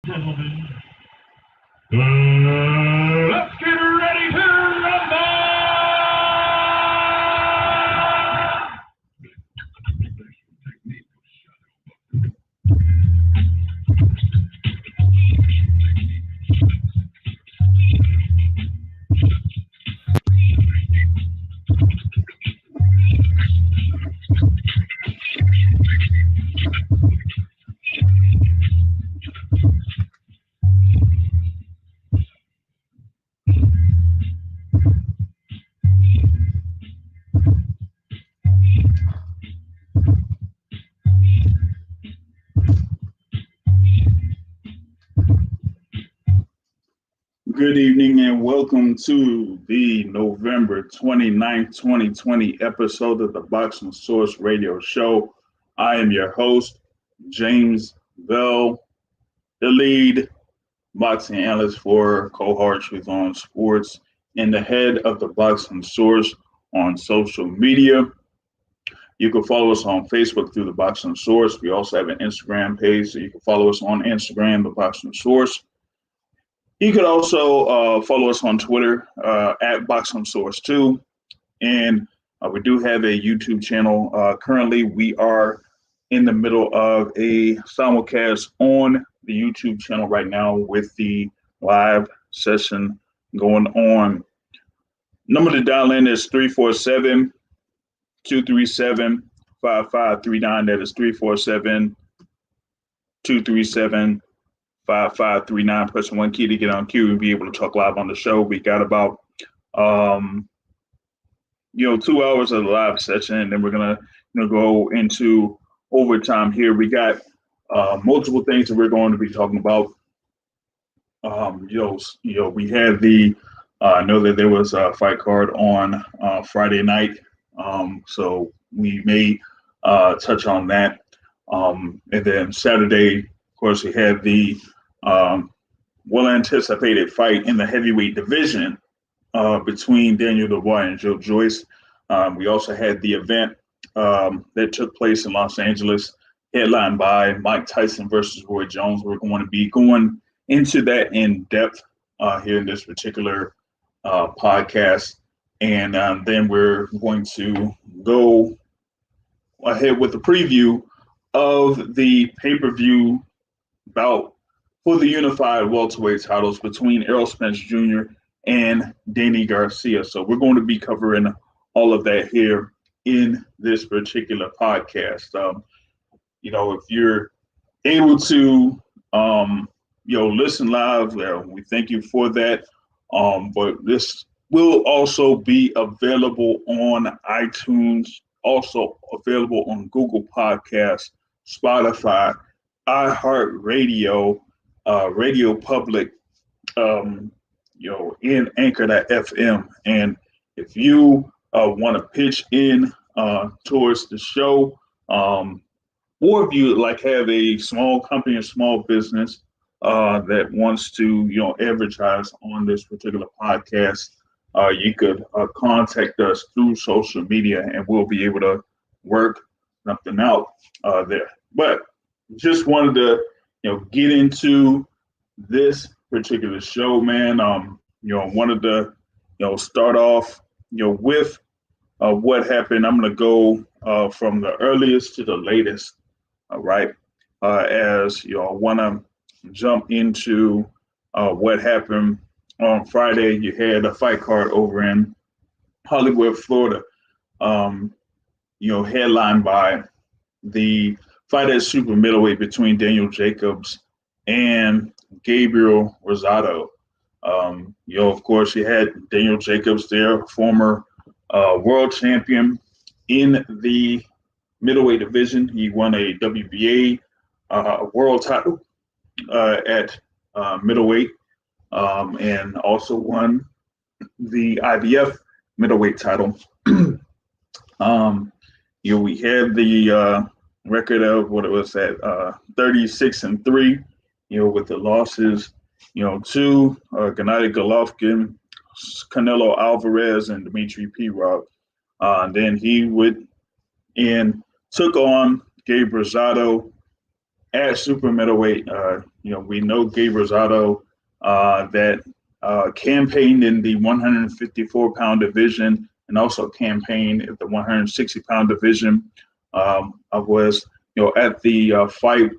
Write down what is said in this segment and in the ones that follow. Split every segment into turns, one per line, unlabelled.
Gentlemen, let's get ready to rumble!
Good evening and welcome to the November 29th, 2020 episode of the Boxing Source Radio Show. I am your host, James Bell, the lead boxing analyst for Cohort Truth on Sports and the head of the Boxing Source on social media. You can follow us on Facebook through the Boxing Source. We also have an Instagram page, so you can follow us on Instagram, the Boxing Source. You could also follow us on Twitter at Boxing Source 2. And we do have a YouTube channel. Currently, we are in the middle of a simulcast on the YouTube channel right now with the live session going on. Number to dial in is 347-237-5539. That is 347-237-5539. 5539. Press one key to get on queue and be able to talk live on the show. We got about 2 hours of the live session, and then we're gonna go into overtime here. We got multiple things that we're going to be talking about. We had the I know that there was a fight card on Friday night, so we may touch on that. And then Saturday, of course, we had the well-anticipated fight in the heavyweight division between Daniel Dubois and Joyce. We also had the event that took place in Los Angeles, headlined by Mike Tyson versus Roy Jones. We're going to be going into that in depth here in this particular podcast. And then we're going to go ahead with the preview of the pay-per-view bout for the unified welterweight titles between Errol Spence Jr. and Danny Garcia. So we're going to be covering all of that here in this particular podcast. If you're able to, listen live, we thank you for that. But this will also be available on iTunes, also available on Google Podcasts, Spotify, iHeartRadio, Radio Public, in Anchor.fm. And if you want to pitch in towards the show, or if you have a small company or small business that wants to, advertise on this particular podcast, you could contact us through social media, and we'll be able to work something out there. But just wanted to, get into this particular show, man. Wanted to, start off, with what happened. I'm going to go from the earliest to the latest. All right. As I want to jump into what happened on Friday. You had a fight card over in Hollywood, Florida, headlined by the fight at super middleweight between Daniel Jacobs and Gabriel Rosado. Of course, you had Daniel Jacobs there, former world champion in the middleweight division. He won a WBA world title at middleweight, and also won the IBF middleweight title. We had the record of what it was at 36-3, with the losses, to Gennady Golovkin, Canelo Alvarez, and Dmitry Pirog. Then he took on Gabe Rosado at super middleweight, we know Gabe Rosado that campaigned in the 154-pound division and also campaigned at the 160-pound division. I was, at the fight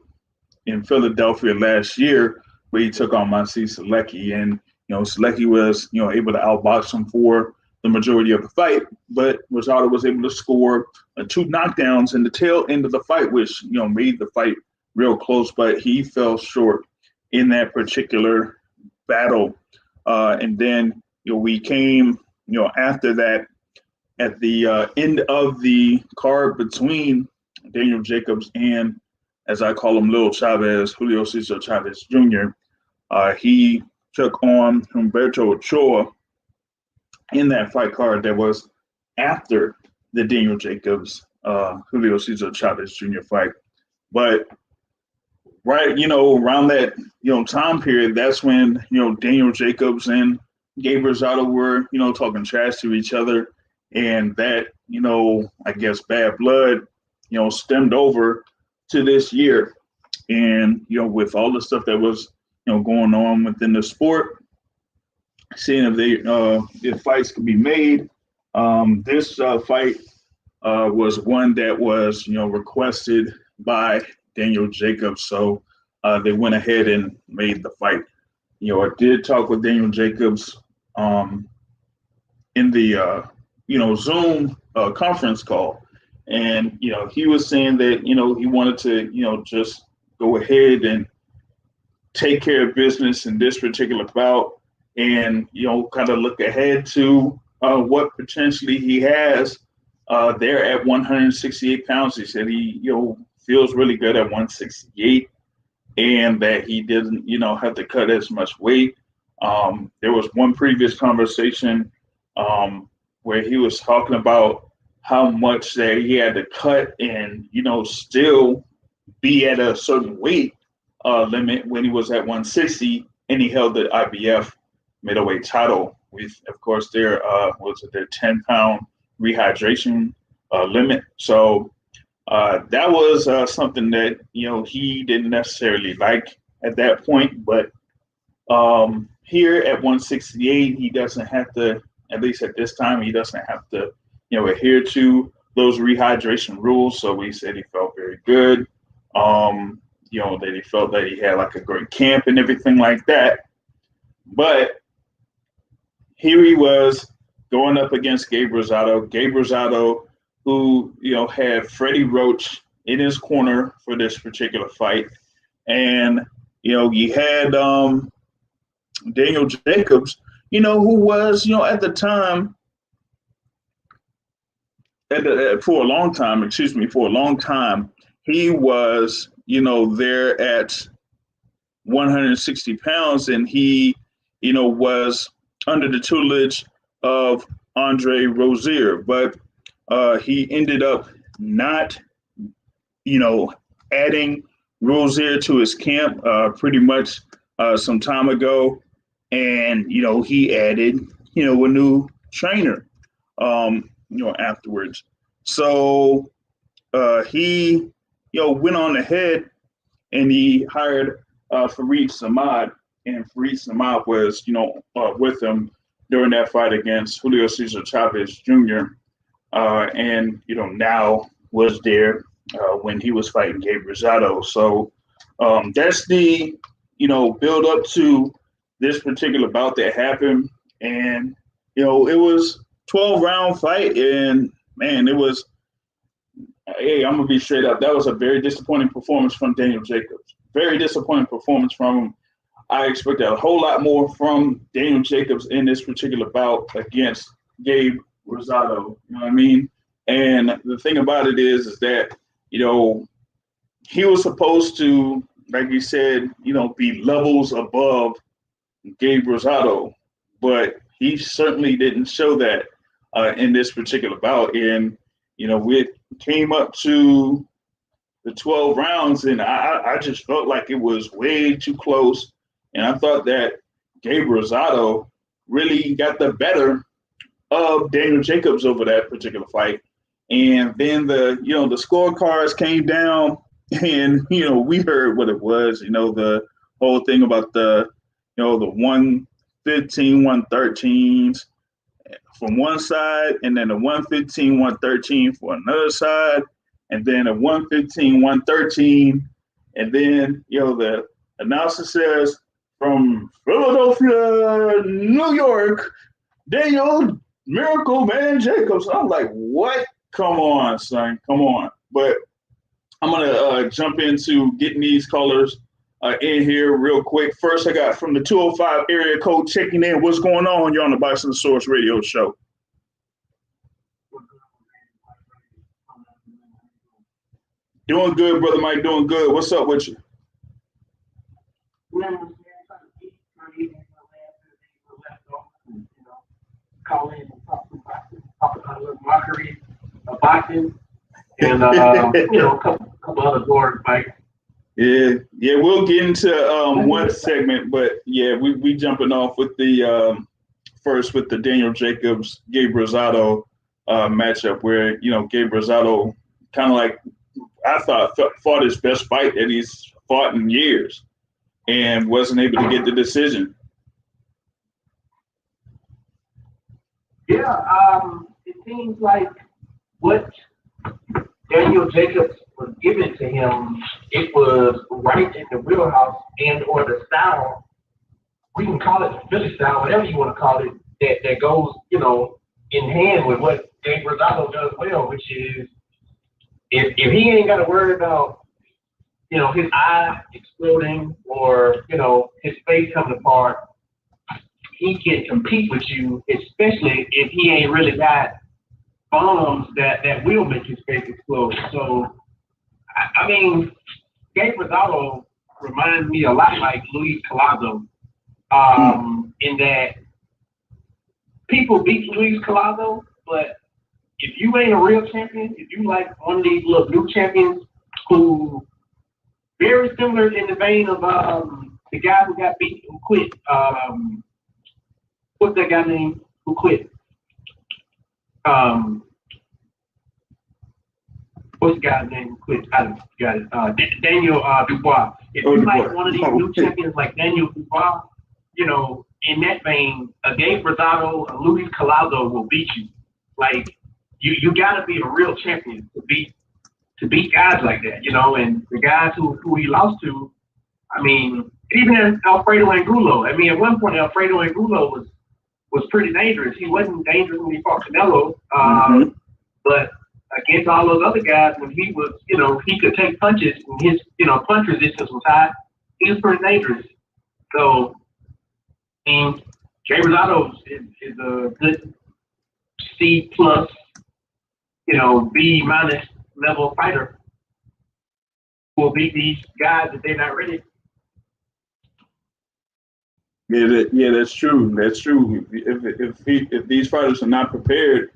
in Philadelphia last year where he took on Monsi Selecki, and Selecki was able to outbox him for the majority of the fight, but Rosado was able to score two knockdowns in the tail end of the fight, which made the fight real close, but he fell short in that particular battle. And then we came after that at the end of the card between Daniel Jacobs and, as I call him, Lil Chavez, Julio Cesar Chavez Jr. He took on Humberto Ochoa in that fight card that was after the Daniel Jacobs Julio Cesar Chavez Jr. fight. But right, around that time period, that's when Daniel Jacobs and Gabe Rosado were talking trash to each other, and that I guess bad blood stemmed over to this year, and with all the stuff that was going on within the sport, seeing if fights could be made. This fight was one that was requested by Daniel Jacobs, so they went ahead and made the fight. I did talk with Daniel Jacobs in the Zoom conference call, and he was saying that he wanted to just go ahead and take care of business in this particular bout, and kind of look ahead to what potentially he has there at 168 pounds. He said he feels really good at 168, and that he didn't have to cut as much weight. There was one previous conversation where he was talking about how much that he had to cut and still be at a certain weight limit when he was at 160, and he held the IBF middleweight title with, of course, their 10-pound rehydration limit. So that was something that he didn't necessarily like at that point, but here at 168, he doesn't have to, at least at this time, he doesn't have to adhere to those rehydration rules. So he said he felt very good. That he felt that he had like a great camp and everything like that. But here he was going up against Gabe Rosado. Gabe Rosado, who had Freddie Roach in his corner for this particular fight, and you had Daniel Jacobs, who was at the time for a long time, he was there at 160 pounds, and he was under the tutelage of Andre Rozier, but he ended up not adding Rozier to his camp pretty much some time ago, and he added a new trainer afterwards. So he went on ahead and he hired Fareed Samad, and Fareed Samad was with him during that fight against Julio Cesar Chavez Jr. And now was there when he was fighting Gabe Rosado. So that's the build up to this particular bout that happened, and it was 12-round fight, and man, it was. Hey, I'm gonna be straight up. That was a very disappointing performance from Daniel Jacobs. Very disappointing performance from him. I expected a whole lot more from Daniel Jacobs in this particular bout against Gabe Rosado. You know what I mean? And the thing about it is that he was supposed to, like you said, be levels above Gabe Rosado, but he certainly didn't show that in this particular bout. And we came up to the 12 rounds, and I just felt like it was way too close. And I thought that Gabe Rosado really got the better of Daniel Jacobs over that particular fight. And then the scorecards came down, And, we heard what it was, the whole thing about the 115, 113s from one side, and then the 115, 113 for another side, and then a 115, 113. And then, the announcer says from Philadelphia, New York, Daniel Miracle Man Jacobs. I'm like, what? Come on, son. Come on. But I'm going to jump into getting these callers in here real quick. First, I got from the 205 area code checking in. What's going on? You're on the Bison Source Radio Show. Doing good, Brother Mike. Doing good. What's up with you?
Call in and talk about a little mockery of boxing and a couple other board fights.
Yeah, we'll get into one segment, but yeah, we jumping off with the first with the Daniel Jacobs Gabe Rosado matchup, where Gabe Rosado kind of like I thought fought his best fight that he's fought in years, and wasn't able to get the decision.
Yeah, it seems like what Daniel Jacobs was given to him, it was right in the wheelhouse and or the style. We can call it the Philly style, whatever you want to call it, that goes, in hand with what Gabe Rosado does well, which is if he ain't got to worry about, his eye exploding or, his face coming apart, he can compete with you, especially if he ain't really got bombs that will make his face explode. So, I mean, Gabe Rosado reminds me a lot like Luis Colazo, in that people beat Luis Colazo, but if you ain't a real champion, if you like one of these little new champions who very similar in the vein of the guy who got beat who quit. What's that guy name who quit? What's the guy's name who quit? I got it. Daniel Dubois. If you like one of these new champions like Daniel Dubois, in that vein, a Gabe Rosado, a Luis Colazo will beat you. Like you gotta be a real champion to beat guys like that, and the guys who he lost to, I mean, even Alfredo Angulo. I mean, at one point Alfredo Angulo was pretty dangerous. He wasn't dangerous when he fought Canelo, but against all those other guys, when he was, he could take punches and his, punch resistance was high, he was pretty dangerous. So, I mean, Jay Rosado is a good C plus, B minus level fighter who will beat these guys if they're not ready.
Yeah, that's true. That's true. If these fighters are not prepared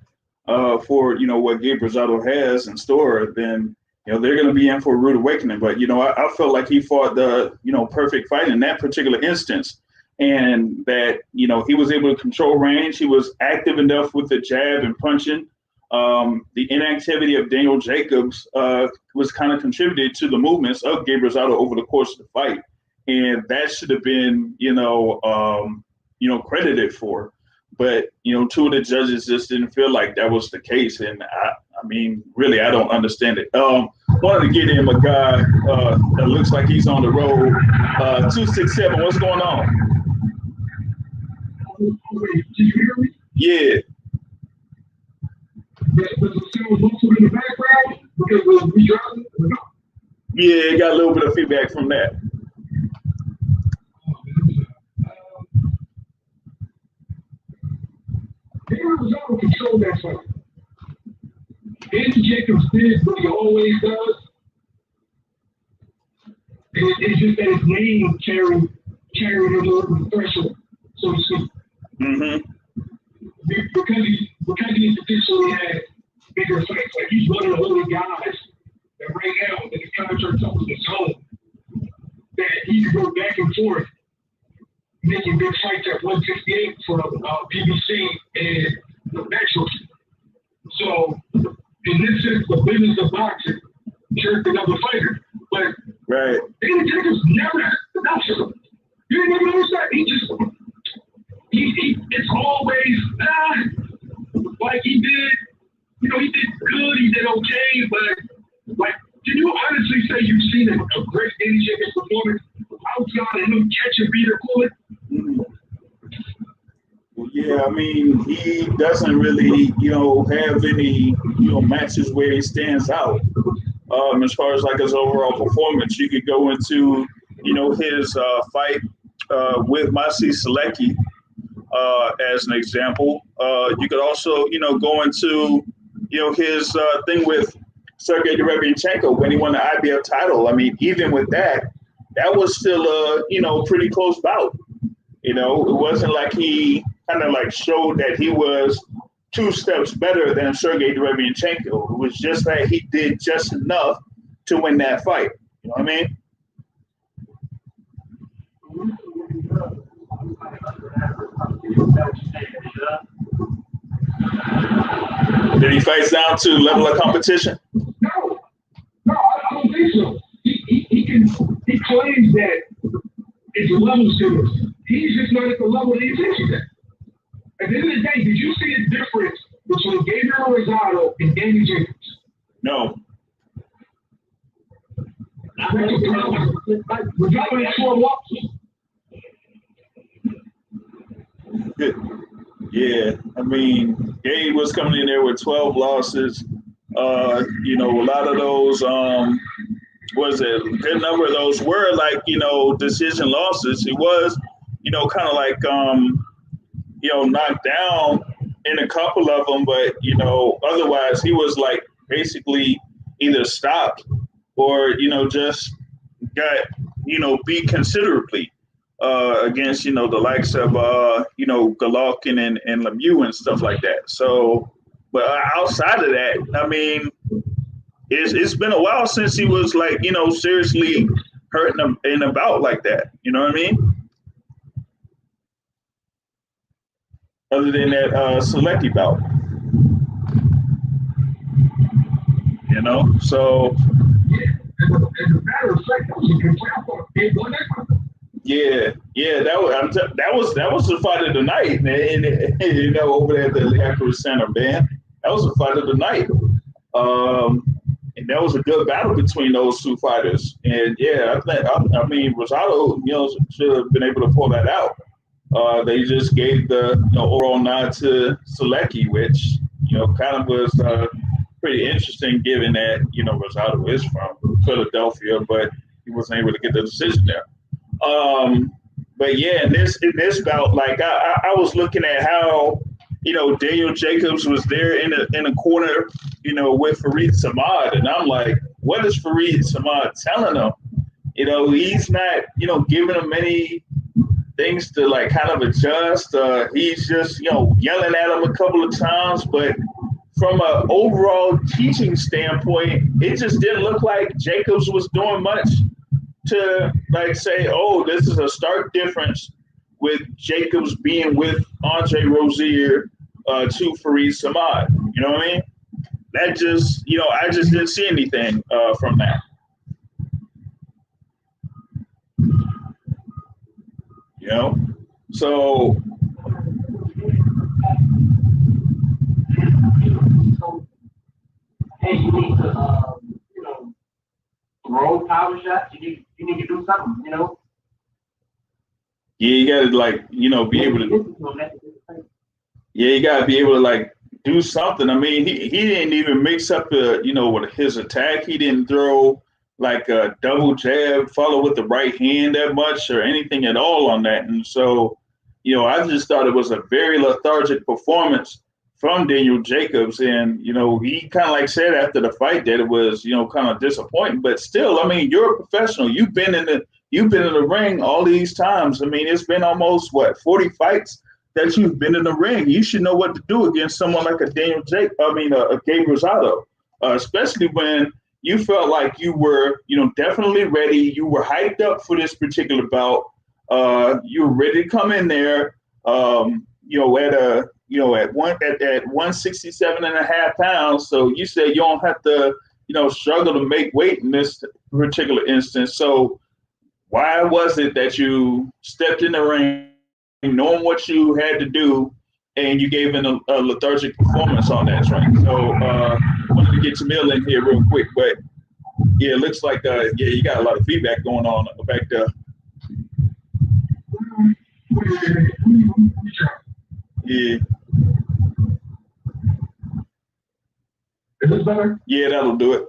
for what Gabe Rosado has in store, then they're going to be in for a rude awakening. But I felt like he fought the perfect fight in that particular instance, and that he was able to control range. He was active enough with the jab and punching. The inactivity of Daniel Jacobs was kind of contributed to the movements of Gabe Rosado over the course of the fight. And that should have been, credited for. But, two of the judges just didn't feel like that was the case. And I mean, really, I don't understand it. Wanted to get in a guy that looks like he's on the road. 267, what's going on?
Can you hear me?
Yeah.
Does it sound muffled in the background because we driving?
Yeah, got a little bit of feedback from that.
Gabe Rosado controlled that fight. Daniel Jacobs did what he always does. It's just that his name carried him over the threshold, so to speak.
Mm-hmm.
Because he traditionally had bigger fights. Like he's one of the only guys that right now that the contract up with his own that he can go back and forth making big fights at 168 for PBC and the Metro. So in this sense, the business of boxing jerked another fighter. But
right.
Daniel Jacobs never had production. You didn't even notice that. It's always like he did. You know, he did good. He did okay, but like, can you honestly say you've seen a great Danny Jacobs performance outside of him catching Peter Cooley?
Well, yeah, I mean, he doesn't really, have any, matches where he stands out. As far as like his overall performance, you could go into, his fight with Masi Selecki as an example. You could also, go into, his thing with Sergey Derevianchenko when he won the IBF title. I mean, even with that, that was still a, pretty close bout. It wasn't like he kind of like showed that he was 2 steps better than Sergey Derevianchenko. It was just that he did just enough to win that fight. You know what I mean? Did he fight down to level of competition?
No, I don't think so. He claims that it's levels to it. He's just not at the level that he thinks he's at. At the end of the day, did you see a difference between Gabriel Rosado and Danny Jacobs?
No.
Rosado had 4 losses.
Yeah, I mean, Gabe was coming in there with 12 losses. A lot of those, a good number of those were like, decision losses. He was, kind of like, knocked down in a couple of them, but, otherwise he was like basically either stopped or, just got, beat considerably. Against, the likes of, Golovkin and Lemieux and stuff like that. So, but outside of that, I mean, it's been a while since he was like, seriously hurting him in a bout like that. You know what I mean? Other than that Selecki bout. So.
As a matter of fact, that was a good fight. They won that one.
Yeah, that was the fight of the night, man. And, over there at the Acura Center, man. That was the fight of the night. And that was a good battle between those 2 fighters. And yeah, I mean, Rosado, should have been able to pull that out. They just gave the overall nod to Selecki, which kind of was pretty interesting, given that Rosado is from Philadelphia, but he wasn't able to get the decision there. But yeah, in this bout, like I was looking at how Daniel Jacobs was there in a corner, with Farid Samad, and I'm like, what is Farid Samad telling him? He's not giving him any things to like kind of adjust. He's just yelling at him a couple of times, but from an overall teaching standpoint, it just didn't look like Jacobs was doing much to like say, oh, this is a stark difference with Jacobs being with Andre Rozier to Farid Samad. You know what I mean? That just, I just didn't see anything from that. So
hey, you need to throw power shots. You need to do something,
Yeah, you gotta like, be able to. Yeah, you gotta be able to like do something. I mean, he didn't even mix up with his attack. He didn't throw like a double jab, follow with the right hand that much or anything at all on that. And so, I just thought it was a very lethargic performance from Daniel Jacobs. And, he kind of like said after the fight that it was, kind of disappointing, but still, I mean, you're a professional. You've been in the ring all these times. I mean, it's been almost 40 fights that you've been in the ring. You should know what to do against someone like a Gabe Rosado, especially when you felt like you were, definitely ready. You were hyped up for this particular bout. You were ready to come in there, at 167.5 pounds. So you said you don't have to, struggle to make weight in this particular instance. So why was it that you stepped in the ring, knowing what you had to do, and you gave in a lethargic performance on that train? So I wanted to get Jamil in here real quick, but yeah, it looks like you got a lot of feedback going on back there. Yeah.
Is this better?
Yeah, that'll do it.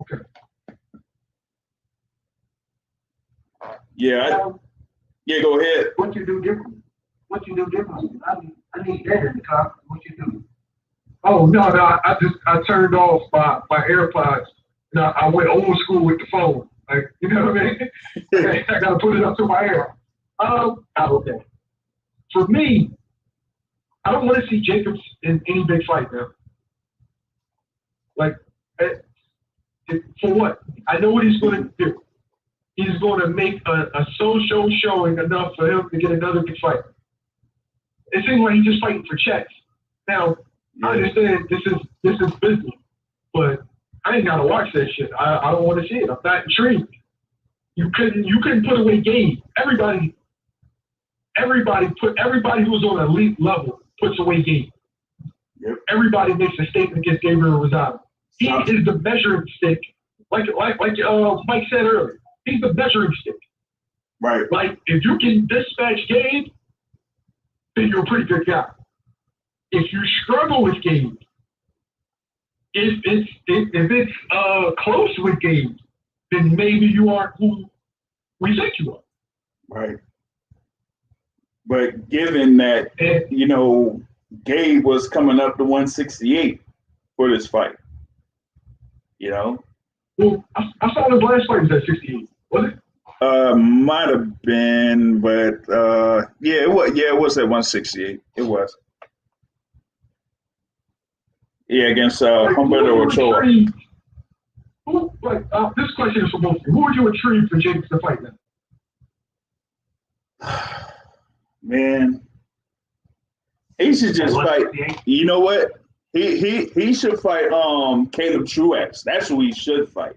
Okay.
Yeah. Go ahead.
What you do different? What you do different? I need that in the car. What you do?
Oh no! I turned off my AirPods. No, I went old school with the phone. Like, you know what I mean? I gotta put it up to my ear.
Okay.
For me, I don't want to see Jacobs in any big fight now. Like, for what? I know what he's going to do. He's going to make a social showing enough for him to get another big fight. It seems like he's just fighting for checks. Now, I understand this is business, but I ain't gotta watch that shit. I don't want to see it. I'm not intrigued. You couldn't put away Gabe. Everybody who's on an elite level puts away Gabe.
Yep.
Everybody makes a statement against Gabriel Rosado. He is the measuring stick, like Mike said earlier. He's the measuring stick.
Right.
Like, if you can dispatch Gabe, then you're a pretty good guy. If you struggle with Gabe, if it's close with Gabe, then maybe you aren't who we think you are.
Right. But given that, Gabe was coming up to 168 for this fight,
Well, I saw his last fight was at 68, was it?
Might have been, but it was. Yeah, it was at 168. It was. Yeah, against Humberto Ochoa.
This question is for both of you. Who would you intrigue for Jacobs to fight now?
Man, he should just fight. You know what? He should fight Caleb Truax. That's who he should fight.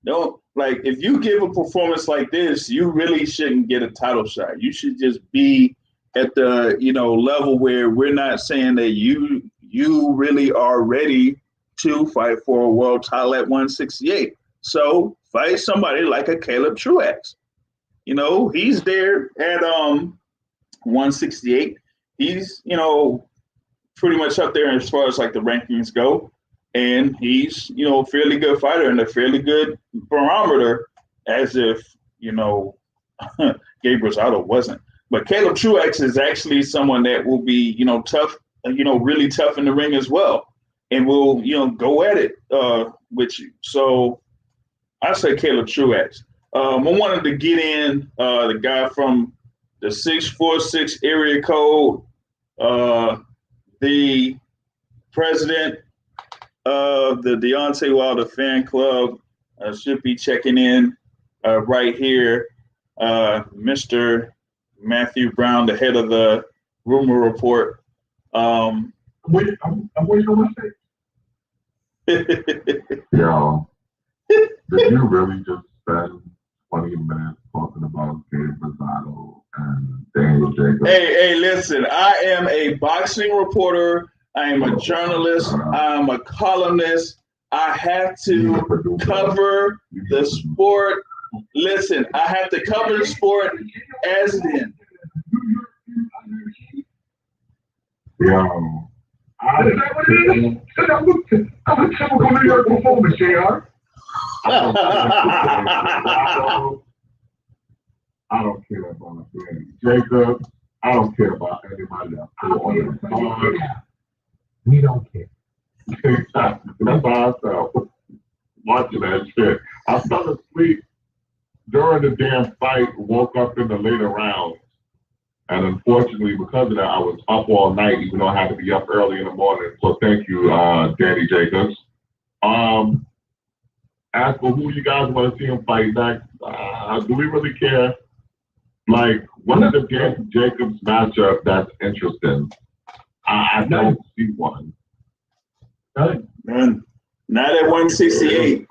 Don't if you give a performance like this, you really shouldn't get a title shot. You should just be at the level where we're not saying that you really are ready to fight for a world title at 168. So fight somebody like a Caleb Truax. He's there at 168. He's pretty much up there as far as like the rankings go. And he's, a fairly good fighter and a fairly good barometer, as if, Gabe Rosado wasn't. But Caleb Truax is actually someone that will be, tough, really tough in the ring as well. And will, go at it with you. So I say Caleb Truax. I wanted to get in the guy from the 646 area code, the president of the Deontay Wilder fan club should be checking in right here. Mr. Matthew Brown, the head of the rumor report.
I'm waiting on my face.
Yo, did you really just spend 20 minutes talking about Gabe Rosado and Daniel Jacobs?
Hey, listen, I am a boxing reporter. I am a journalist. I'm a columnist. I have to cover the sport. Listen, I have to cover the sport as it is.
Yo.
Is that what it is? I'm a typical New York performance, JR.
I don't care about Jacobs. I don't care about anybody else.
We don't care.
Exactly. That's how I felt watching that shit. I fell asleep during the damn fight, woke up in the later rounds. And unfortunately, because of that, I was up all night, even though I had to be up early in the morning. So thank you, Danny Jacobs. As for who you guys want to see him fight next, do we really care? Like, what is the Danny Jacobs matchup that's interesting? I don't see one.
None. Not at 168.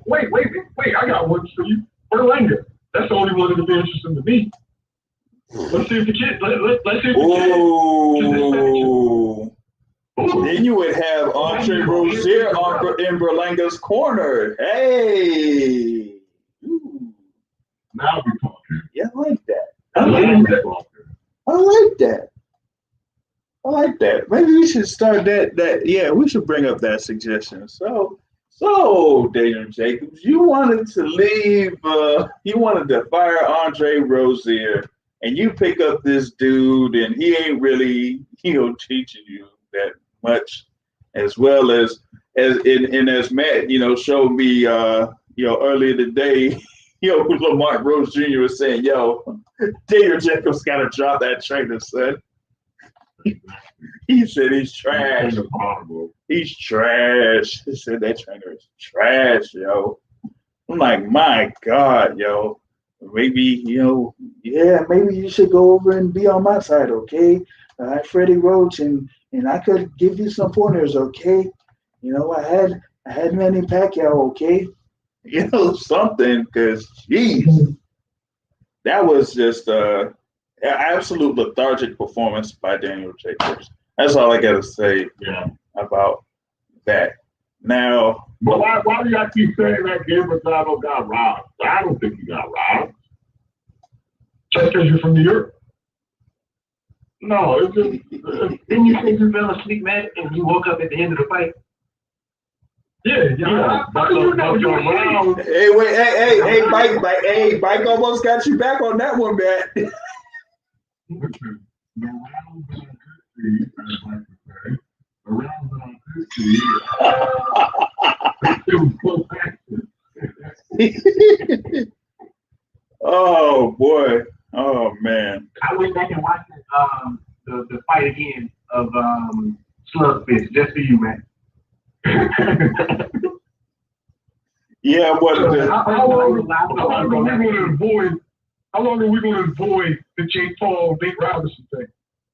Wait. I got one for you. Berlanga. That's the only one that'll be interesting to me. Let's see if the kid. Let's see if the
kid. Then you would have Andre Rozier in Berlanga's corner. Hey. Ooh.
Now we're talking.
Yeah, I like that. I like that. Maybe we should start that. Yeah, we should bring up that suggestion. So Daniel Jacobs, you wanted to leave. You wanted to fire Andre Rozier, and you pick up this dude, and he ain't really, teaching you that much, as well as Matt, showed me, earlier today. Lamar Rose Jr. was saying, Daniel Jacobs got to drop that trainer, son. He said he's trash. He's trash. He said that trainer is trash, yo. I'm like, my God, yo. Maybe, maybe you should go over and be on my side, okay? Freddie Roach, and I could give you some pointers, okay? I had Manny Pacquiao, okay? Something, because, geez, that was just an absolute lethargic performance by Daniel Jacobs. That's all I got to say about that. Now,
but why do y'all keep saying that Gabriel Rosado got robbed? I don't think he got robbed.
Just because you're from New York?
No, it's just.
Didn't you say you fell asleep, man, and you woke up at the end of the fight?
Yeah. How do you know you're around?
Hey, wait, hey, Mike almost got you back on that one, man.
Listen, the rounds on good team, as I like to say, the rounds on good team, it was close action.
Oh boy, oh man.
I went back and watched the fight again of Slugfist just for you, man.
Yeah, what?
How long are we going to avoid the Jake Paul, Nate Robinson thing?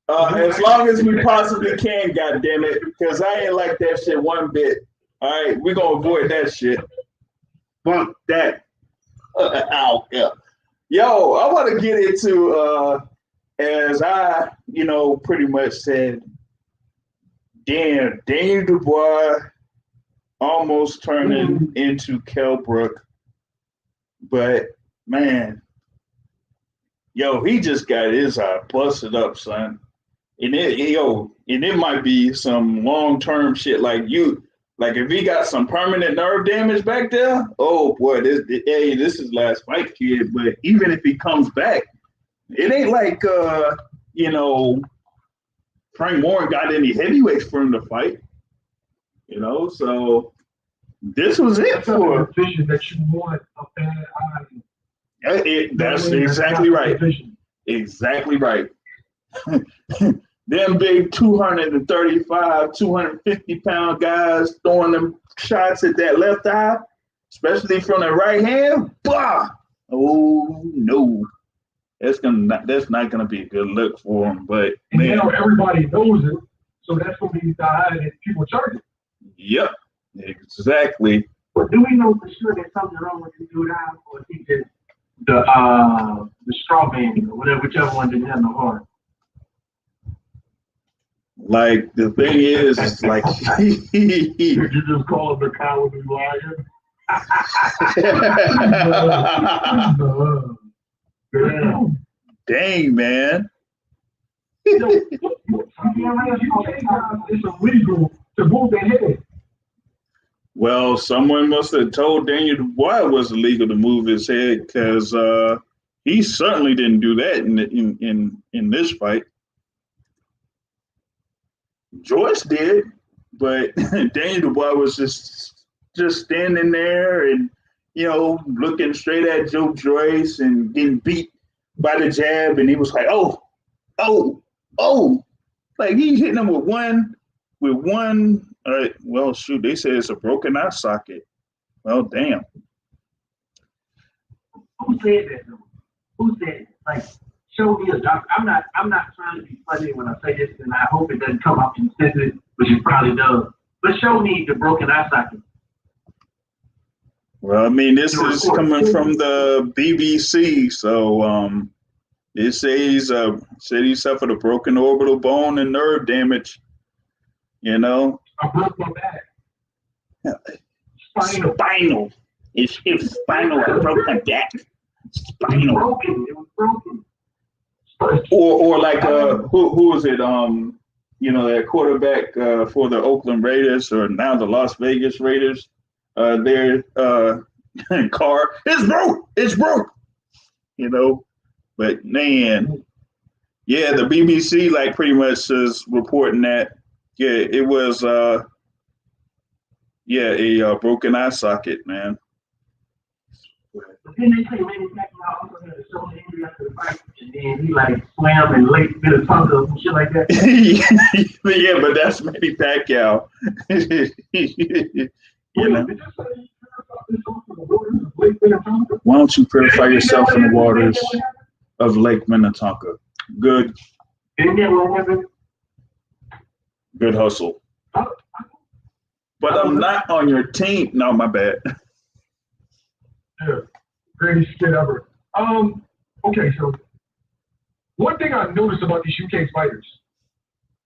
As long as we possibly can, goddammit, because I ain't like that shit one bit. All right, we're gonna avoid that shit. Fuck that. Yeah. Yo, I want to get into as I, pretty much said, damn, Daniel Dubois almost turning into Kell Brook, but man, he just got his eye busted up, son. And it might be some long-term shit like if he got some permanent nerve damage back there, oh boy, this is last fight, kid. But even if he comes back, it ain't like Frank Warren got any heavyweights for him to fight. So this was it for
a decision that you want a bad eye.
That's exactly right. Exactly right. Them big 235, 250-pound guys throwing them shots at that left eye, especially from the right hand. Bah! Oh no, that's not gonna be a good look for him. But
and now everybody knows it, so that's gonna be the eye that people charge.
Yep, exactly.
But do we know for sure there's something wrong with the dude eye, or is he just the straw man or whatever, whichever one didn't have no heart?
Like the thing is like
did you just call him the cowardly lion?
Dang, man.
It's illegal to move the head.
Well, someone must have told Daniel Dubois it was illegal to move his head, because he certainly didn't do that in this fight. Joyce did, but Daniel Dubois was just standing there and looking straight at Joe Joyce and getting beat by the jab, and he was like, oh, like he's hitting him with one. Well, shoot, they say it's a broken eye socket. Well, damn.
Who said that? Who said it? Like, show me a doctor. I'm not trying to be funny when I say this, and I hope it doesn't come off insensitive, which it probably does. The show needs the broken eye socket.
Well, I mean, this is coming from the BBC, so it says said he suffered a broken orbital bone and nerve damage. You know,
I broke my back.
Spinal. It's spinal. I broke my back. Spinal.
It was broken.
Or like who was it? You know, that quarterback for the Oakland Raiders or now the Las Vegas Raiders. Their car it's broke. You know, but man, yeah, the BBC like pretty much is reporting that it was a broken eye socket, man.
But then they say Manny Pacquiao also had a shoulder injury after the fight, and then he like swam in Lake Minnetonka and shit like that.
Yeah, but that's Manny Pacquiao. You know. Why don't you purify yourself in the waters of Lake Minnetonka? Good.
Isn't that what happened?
Good hustle. But I'm not on your team. No, my bad.
Yeah, greatest shit ever. Okay, so one thing I've noticed about these UK fighters,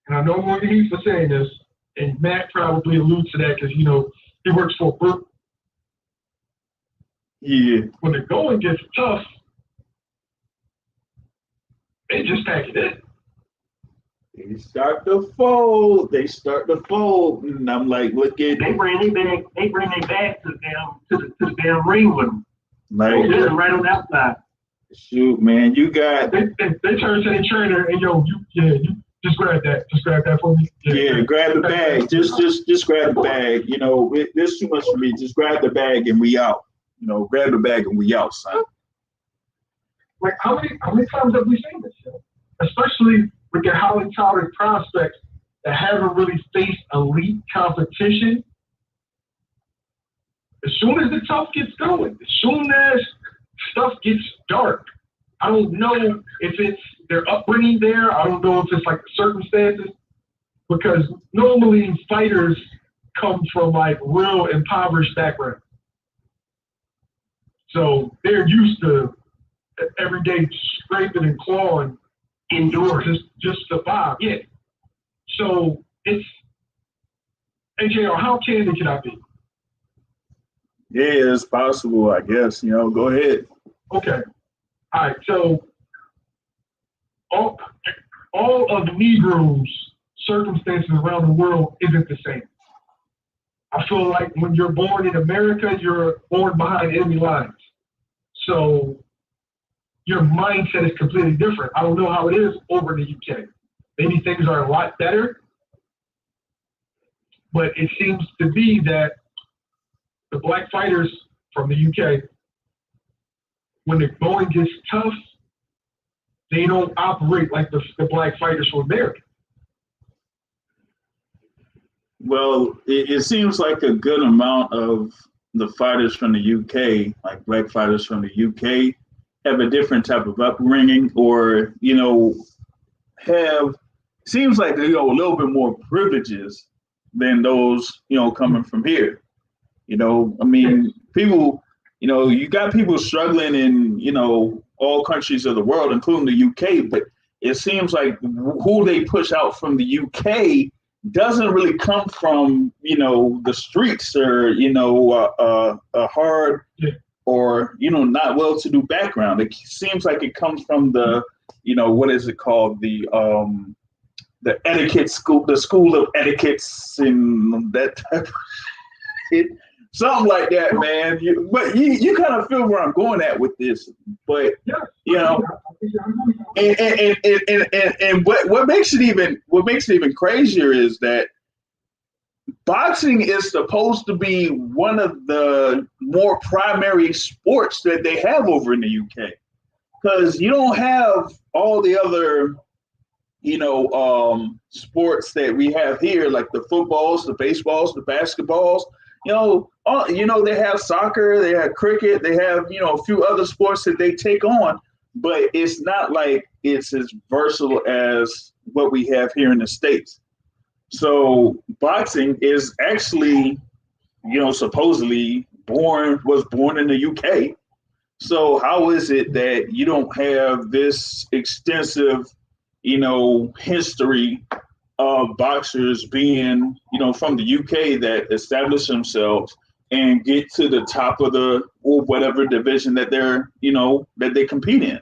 and I know I'm going to get heat for saying this, and Matt probably alludes to that because, you know, he works for Burke.
Yeah.
When the going gets tough, they just pack it in.
They start to fold, and I'm like, look at
They bring their bag to the damn ring with them.
like,
Right on the outside.
shoot, man, you got
They turn to the trainer and you just grab that. Just grab that for me.
grab the bag. Just grab the bag. You know, there's too much for me. Just grab the bag and we out. You know, grab the bag and we out, son.
Like how many times have we seen this shit? Especially with the highly touted prospects that haven't really faced elite competition. As soon as the tough gets going, as soon as stuff gets dark, I don't know if it's their upbringing there. I don't know if it's like the circumstances, because normally fighters come from like real impoverished backgrounds. So they're used to everyday scraping and clawing indoors just to survive. Yeah. So it's AJR, how candid can I be?
Yeah, it's possible, I guess. You know, go ahead.
Okay. All right. So all of Negroes' circumstances around the world isn't the same. I feel like when you're born in America, you're born behind enemy lines. So your mindset is completely different. I don't know how it is over in the UK. Maybe things are a lot better, but it seems to be that the black fighters from the UK, when the going gets tough, they don't operate like the black fighters from America.
Well, it seems like a good amount of the fighters from the UK, like black fighters from the UK, have a different type of upbringing, or seems like they a little bit more privileges than those coming from here. I mean, people, you got people struggling in all countries of the world, including the UK, but it seems like who they push out from the UK doesn't really come from the streets or a hard or not well-to-do background. It seems like it comes from the what is it called, the etiquette school, the school of etiquettes and that type of shit. Something like that, man. But you kind of feel where I'm going at with this. But and what makes it even crazier is that boxing is supposed to be one of the more primary sports that they have over in the UK, because you don't have all the other sports that we have here, like the footballs, the baseballs, the basketballs. They have soccer, they have cricket, they have, a few other sports that they take on, but it's not like it's as versatile as what we have here in the States. So boxing is actually, supposedly was born in the UK. So how is it that you don't have this extensive, history of boxers being, from the UK that establish themselves and get to the top of the or whatever division that they're, that they compete in?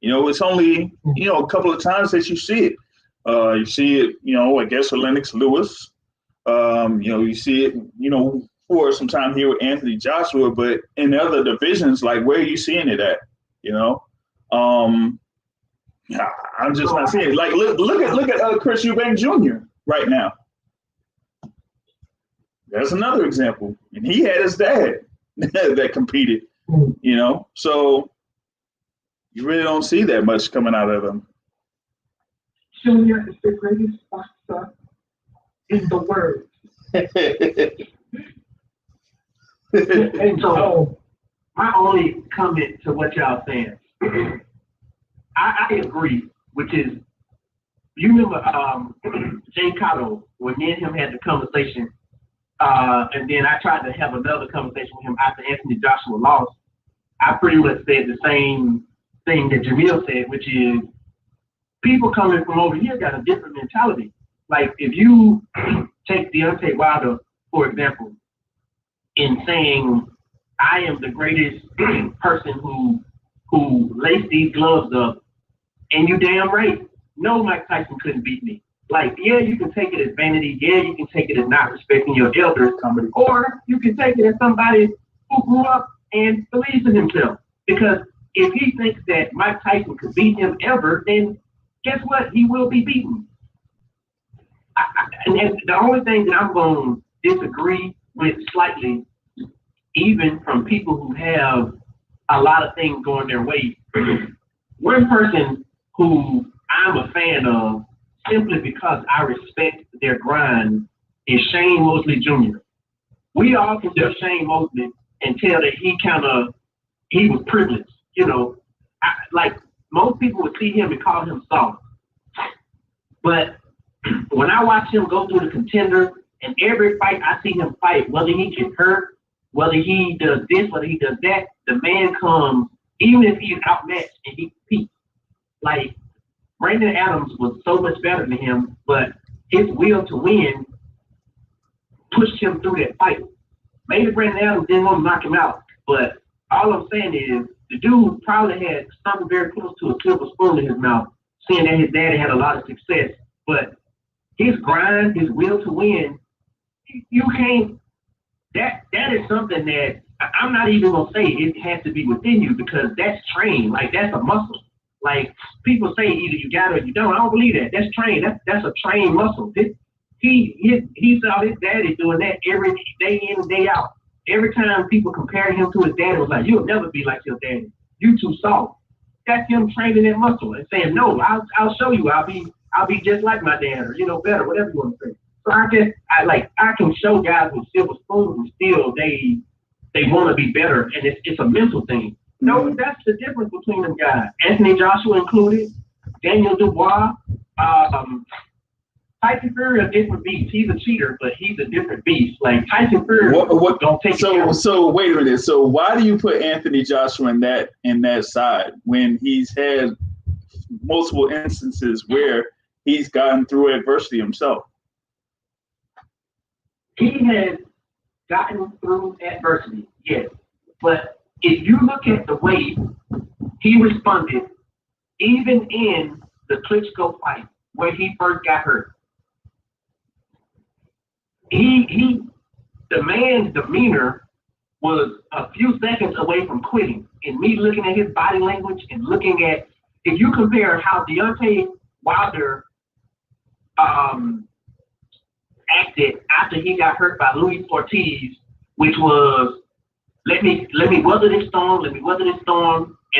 It's only, a couple of times that you see it. You see it, I guess with Lennox Lewis. You see it, for some time here with Anthony Joshua, but in other divisions, like where are you seeing it at? I'm just not seeing it. Like look at Chris Eubank Jr. right now. That's another example, and he had his dad that competed. So you really don't see that much coming out of him.
Junior is the greatest boxer in the world. And so, my only comment to what y'all saying, I agree, which is, you remember Jay Cotto, when me and him had the conversation, and then I tried to have another conversation with him after Anthony Joshua lost. I pretty much said the same thing that Jamil said, which is, people coming from over here got a different mentality. Like, if you take Deontay Wilder, for example, in saying, I am the greatest person who laced these gloves up, and you damn right, no, Mike Tyson couldn't beat me. Like, yeah, you can take it as vanity. Yeah, you can take it as not respecting your elders. Or you can take it as somebody who grew up and believes in himself. Because if he thinks that Mike Tyson could beat him ever, then guess what? He will be beaten. And the only thing that I'm going to disagree with slightly, even from people who have a lot of things going their way, one person who I'm a fan of simply because I respect their grind is Shane Mosley Jr. We all can see Shane Mosley and tell that he was privileged. Like most people would see him and call him soft. But when I watch him go through the Contender, and every fight I see him fight, whether he gets hurt, whether he does this, whether he does that, the man comes, even if he's outmatched and he competes. Like, Brandon Adams was so much better than him, but his will to win pushed him through that fight. Maybe Brandon Adams didn't want to knock him out, but all I'm saying is the dude probably had something very close to a silver spoon in his mouth, seeing that his daddy had a lot of success. But his grind, his will to win, you can't, that is something that I'm not even going to say it has to be within you, because that's trained. Like, that's a muscle. Like, people say either you got it or you don't. I don't believe that. That's trained. That's a trained muscle. He saw his daddy doing that every day in and day out. Every time people compare him to his daddy, it was like, you'll never be like your daddy. You too soft. That's him training that muscle and saying, no, I'll show you. I'll be just like my dad, or better, whatever you want to say. So I can show guys with silver spoons and still they want to be better, and it's a mental thing. No, that's the difference between them guys. Anthony Joshua included, Daniel Dubois, Tyson Fury a different beast. He's a cheater, but he's a different beast. Like, Tyson Fury don't take it.
So wait a minute. So why do you put Anthony Joshua in that side when he's had multiple instances where he's gotten through adversity himself?
He has gotten through adversity, yes. But if you look at the way he responded, even in the Klitschko fight where he first got hurt, the man's demeanor was a few seconds away from quitting. And me looking at his body language and looking at, if you compare how Deontay Wilder acted after he got hurt by Luis Ortiz, which was, let me weather this storm, and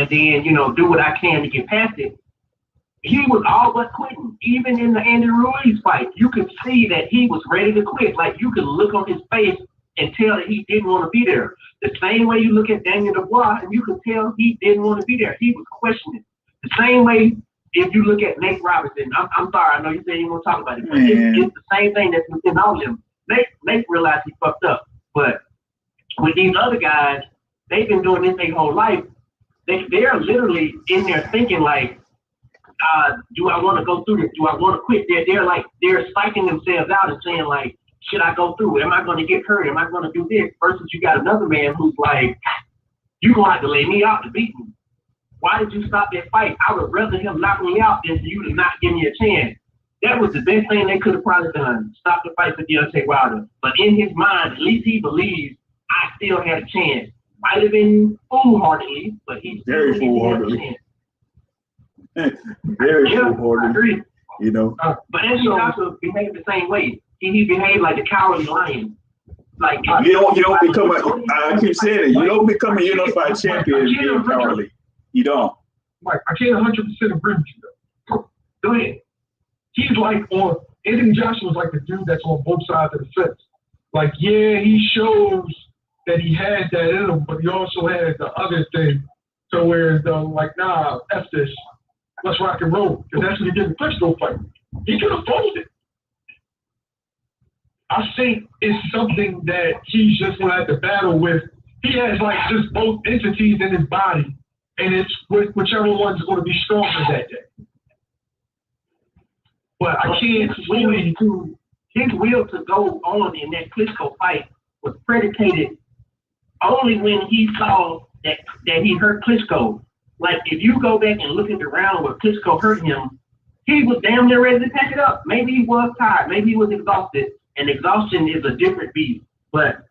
then, do what I can to get past it. He was all but quitting. Even in the Andy Ruiz fight, you could see that he was ready to quit. Like, you could look on his face and tell that he didn't want to be there. The same way you look at Daniel Dubois, and you could tell he didn't want to be there. He was questioning. The same way if you look at Nate Robinson, I'm sorry, I know you said you want to talk about it, but it's the same thing that's within all of them. Nate realized he fucked up, but with these other guys, they've been doing this their whole life. They're literally in there thinking like, do I want to go through this? Do I want to quit? They're psyching themselves out and saying like, should I go through? Am I going to get hurt? Am I going to do this? Versus you got another man who's like, you going to have to lay me out to beat me. Why did you stop that fight? I would rather him knock me out than you to not give me a chance. That was the best thing they could have probably done. Stop the fight for Deontay Wilder. But in his mind, at least he believes I still had a chance. Might have been foolhardily, but he
very foolhardily. Very foolhardily.
I agree.
You know.
But Anthony Joshua behaved the same way. He behaved like a cowardly lion. Like
you don't become I keep saying it. You don't become a unified champion being cowardly. You don't.
Mike, I can't 100% agree with you though.
Go ahead.
He's like Anthony Joshua's like the dude that's on both sides of the fence. Like, yeah, he shows that he has that in him, but he also has the other thing. So where like, nah, F this. Let's rock and roll. Because that's what he did in the Klitschko fight. He could have folded. I think it's something that he's just going to have to battle with. He has like just both entities in his body, and it's whichever one's going to be stronger that day. But I can't really
do his will to go on in that Klitschko fight was predicated only when he saw that he hurt Klitschko. Like if you go back and look at the round where Klitschko hurt him, he was damn near ready to pack it up. Maybe he was tired, maybe he was exhausted, and exhaustion is a different beast. But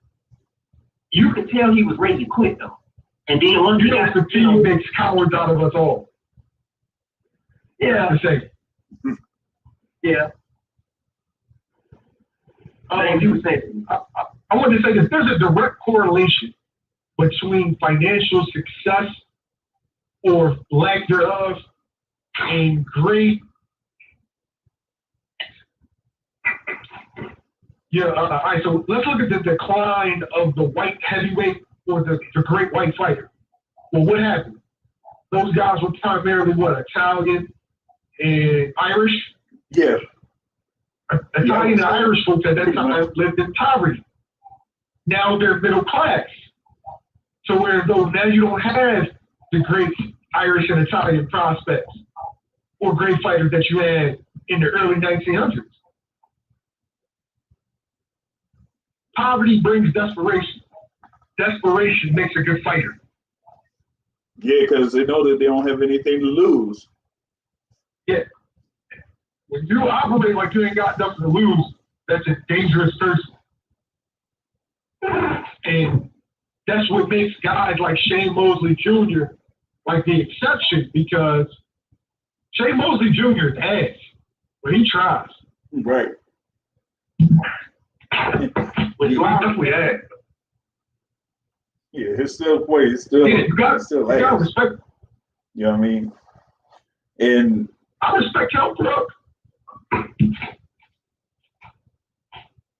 you could tell he was ready to quit though. And then once
the team makes cowards out of us all.
Yeah.
To say.
Yeah.
I want to say that there's a direct correlation between financial success or lack thereof and great. All right, so let's look at the decline of the white heavyweight or the great white fighter. Well, what happened? Those guys were primarily Italian and Irish?
Yeah.
Italian and Irish folks at that time lived in poverty. Now they're middle class. So now you don't have the great Irish and Italian prospects or great fighters that you had in the early 1900s. Poverty brings desperation. Desperation makes a good fighter.
Yeah, because they know that they don't have anything to lose.
Yeah. When you operate like you ain't got nothing to lose, that's a dangerous person. And that's what makes guys like Shane Mosley Jr. like the exception, because Shane Mosley Jr. is ass, but he tries.
Right.
But he's definitely ass.
Yeah, it's still play. It's still,
you got to respect.
You know what I mean? And
I respect Kell Brook.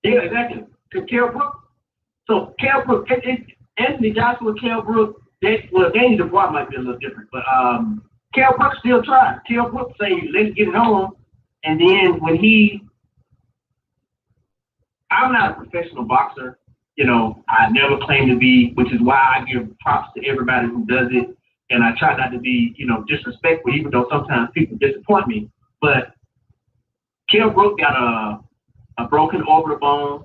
Yeah, exactly. Kell Brook. So Kell Brook, Anthony Joshua, Kell Brook. Daniel Dubois might be a little different, but Kell Brook still tries. Kell Brook say, "Let's get it on," and then when I'm not a professional boxer. You know, I never claim to be, which is why I give props to everybody who does it. And I try not to be, disrespectful, even though sometimes people disappoint me. But Kell Brook got a broken orbital bone.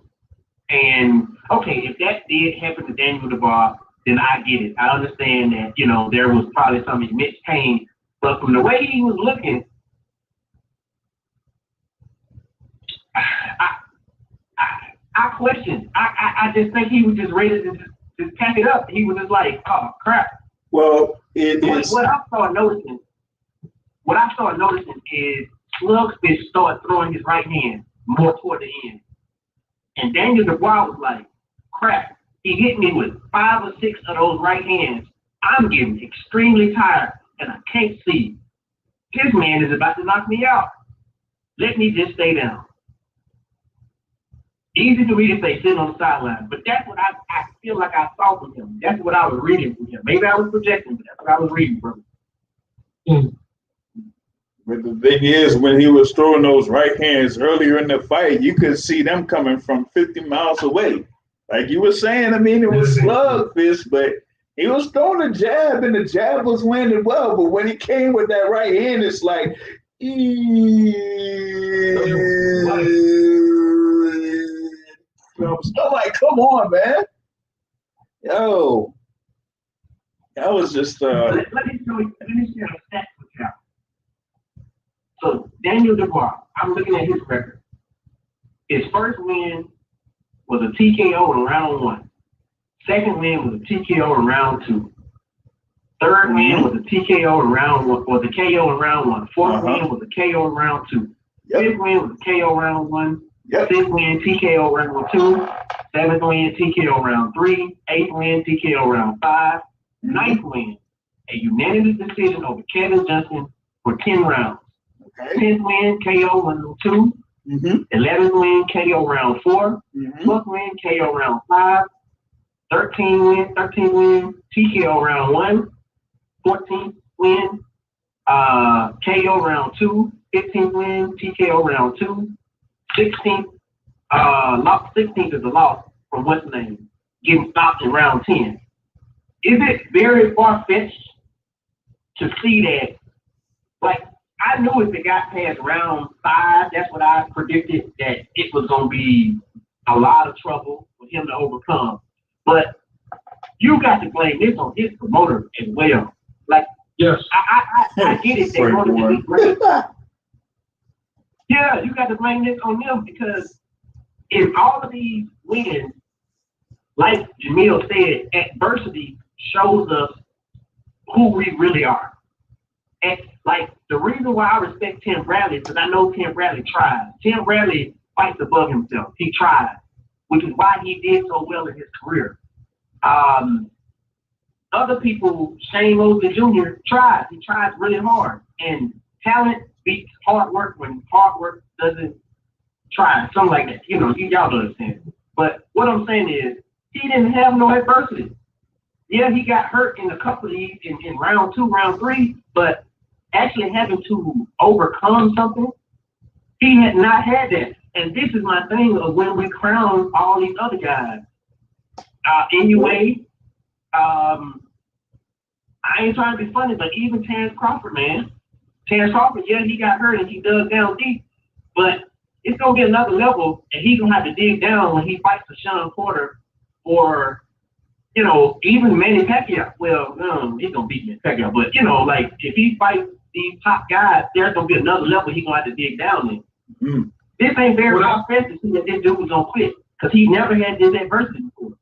And, okay, if that did happen to Daniel Dubois, then I get it. I understand that, there was probably some immense pain. But from the way he was looking, I questioned. I just think he was just ready to just pack it up. He was just like, oh crap.
Well, it is.
What I started noticing is Slugfish started throwing his right hand more toward the end, and Daniel Dubois was like, crap. He hit me with 5 or 6 of those right hands. I'm getting extremely tired, and I can't see. This man is about to knock me out. Let me just stay down. Easy for me to say sitting on the sideline, but that's what I feel like I saw from him. That's what I was reading from him. Maybe I was projecting, but that's what I was reading from him.
But the thing is, when he was throwing those right hands earlier in the fight, you could see them coming from 50 miles away. Like you were saying, I mean, it was slugfish, but he was throwing a jab, and the jab was landing well. But when he came with that right hand, it's like, I'm like, come on, man. Yo, that was just.
Let me show you the stats with you. So Daniel Dubois, I'm looking at his record. His first win was a TKO in round 1. Second win was a TKO in round 2. Third win was a TKO in round 1, or the KO in round 1. Fourth win was a KO in round 2. Fifth win was a KO round 1. Sixth win TKO round 2. Seventh win TKO round 3. Eighth win TKO round 5. Ninth win, a unanimous decision over Kevin Johnson for 10 rounds. 10th win KO round 2. 11th win KO round 4. 12th win KO round 5. 13th win TKO round 1. 14th win KO round 2. 15th win TKO round 2. 16th 16th is a loss from what's the name, getting stopped in round 10. Is it very far-fetched to see that? Like, I knew if it got past round 5, that's what I predicted, that it was going to be a lot of trouble for him to overcome. But you got to blame this on his promoter as well. Like,
yes,
I get it. They wanted to be great. Yeah, you got to blame this on them, because if all of these wins, like Jamil said, adversity shows us who we really are. And like the reason why I respect Tim Bradley is because I know Tim Bradley tries. Tim Bradley fights above himself. He tries, which is why he did so well in his career. Other people, Shane Mosley Jr. tries. He tries really hard. And talent beats hard work when hard work doesn't try. Something like that. You know, y'all understand. But what I'm saying is, he didn't have no adversity. Yeah, he got hurt in a couple of these in round 2, round 3, but actually having to overcome something, he had not had that. And this is my thing of when we crown all these other guys. Anyway, I ain't trying to be funny, but even Terrence Crawford, man. Terrence Crawford, yeah, he got hurt and he dug down deep, but it's going to be another level, and he's going to have to dig down when he fights Sean Porter or, you know, even Manny Pacquiao. Well, he's going to beat Manny Pacquiao, but, you know, like, if he fights these top guys, there's going to be another level he's going to have to dig down in. This ain't very offensive to see that this dude was going to quit, because he never had this adversity before.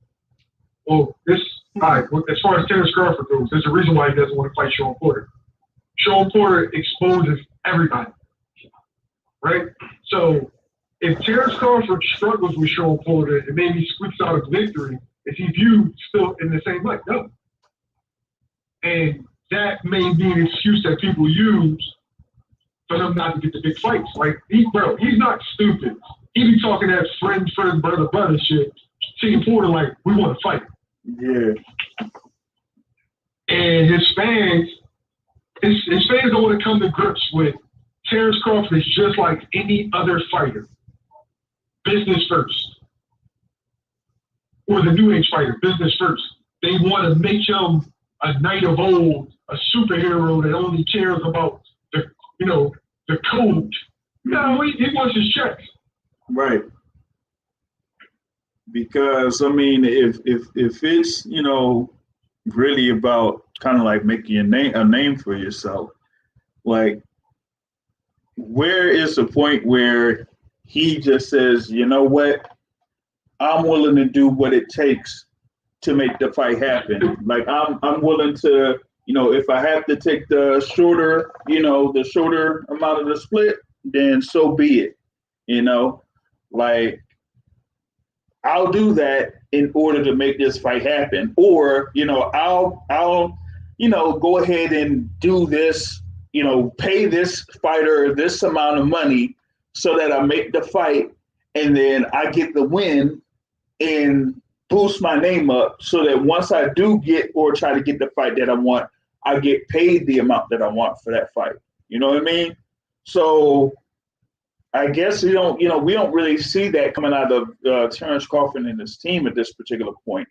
Well, all right, as far as Terrence Crawford goes, there's a reason why he doesn't want to fight Sean Porter. Sean Porter exposes everybody, right? So if Terrence Crawford struggles with Sean Porter and maybe squeaks out a victory, is he viewed still in the same light? No. And that may be an excuse that people use for him not to get the big fights. Like, he's not stupid. He be talking that friend, brother shit. Team Porter, like, we want to fight.
Yeah.
And his fans don't want to come to grips with Terrence Crawford is just like any other fighter. Business first. Or the new age fighter, business first. They want to make him a knight of old, a superhero that only cares about the code. No, he wants his checks.
Right. Because I mean, if it's, you know, really about kind of like making a name for yourself, like, where is the point where he just says, you know what, I'm willing to do what it takes to make the fight happen. Like, I'm willing to, you know, if I have to take the shorter amount of the split, then so be it. You know, like, I'll do that in order to make this fight happen. Or, you know, I'll go ahead and do this, you know, pay this fighter this amount of money so that I make the fight, and then I get the win and boost my name up so that once I do get or try to get the fight that I want, I get paid the amount that I want for that fight. You know what I mean? So I guess we don't really see that coming out of Terrence Crawford and his team at this particular point.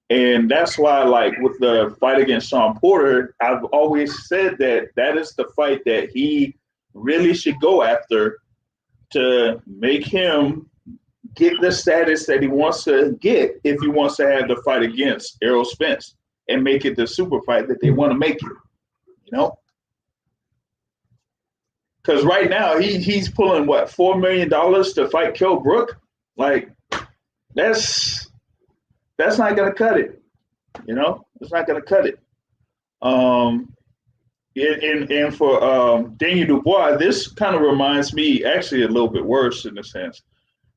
And that's why, like, with the fight against Sean Porter, I've always said that is the fight that he really should go after to make him get the status that he wants to get if he wants to have the fight against Errol Spence and make it the super fight that they want to make it, Because right now he's pulling what, $4 million to fight Kell Brook? Like, that's not gonna cut it. It's not gonna cut it. And for Daniel Dubois, this kind of reminds me, actually a little bit worse in a sense.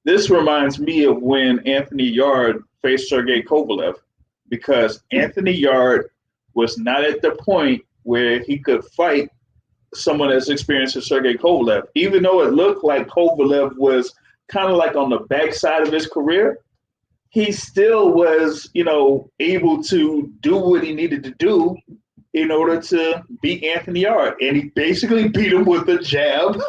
This reminds me of when Anthony Yarde faced Sergey Kovalev, because Anthony Yarde was not at the point where he could fight someone as experienced as Sergey Kovalev. Even though it looked like Kovalev was kind of like on the backside of his career, he still was, able to do what he needed to do in order to beat Anthony Yarde. And he basically beat him with a jab,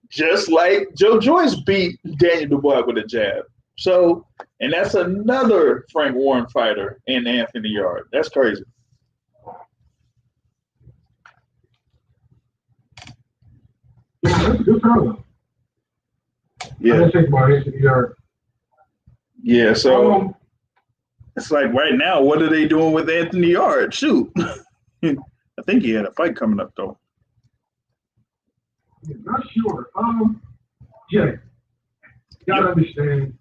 just like Joe Joyce beat Daniel Dubois with a jab. So, and that's another Frank Warren fighter in Anthony Yarde. That's crazy.
Yeah, that's a good problem.
Yeah.
I didn't think about Anthony Yarde.
Yeah, so it's like right now, what are they doing with Anthony Yarde? Shoot. I think he had a fight coming up, though.
Yeah, not sure. Yeah. You gotta understand.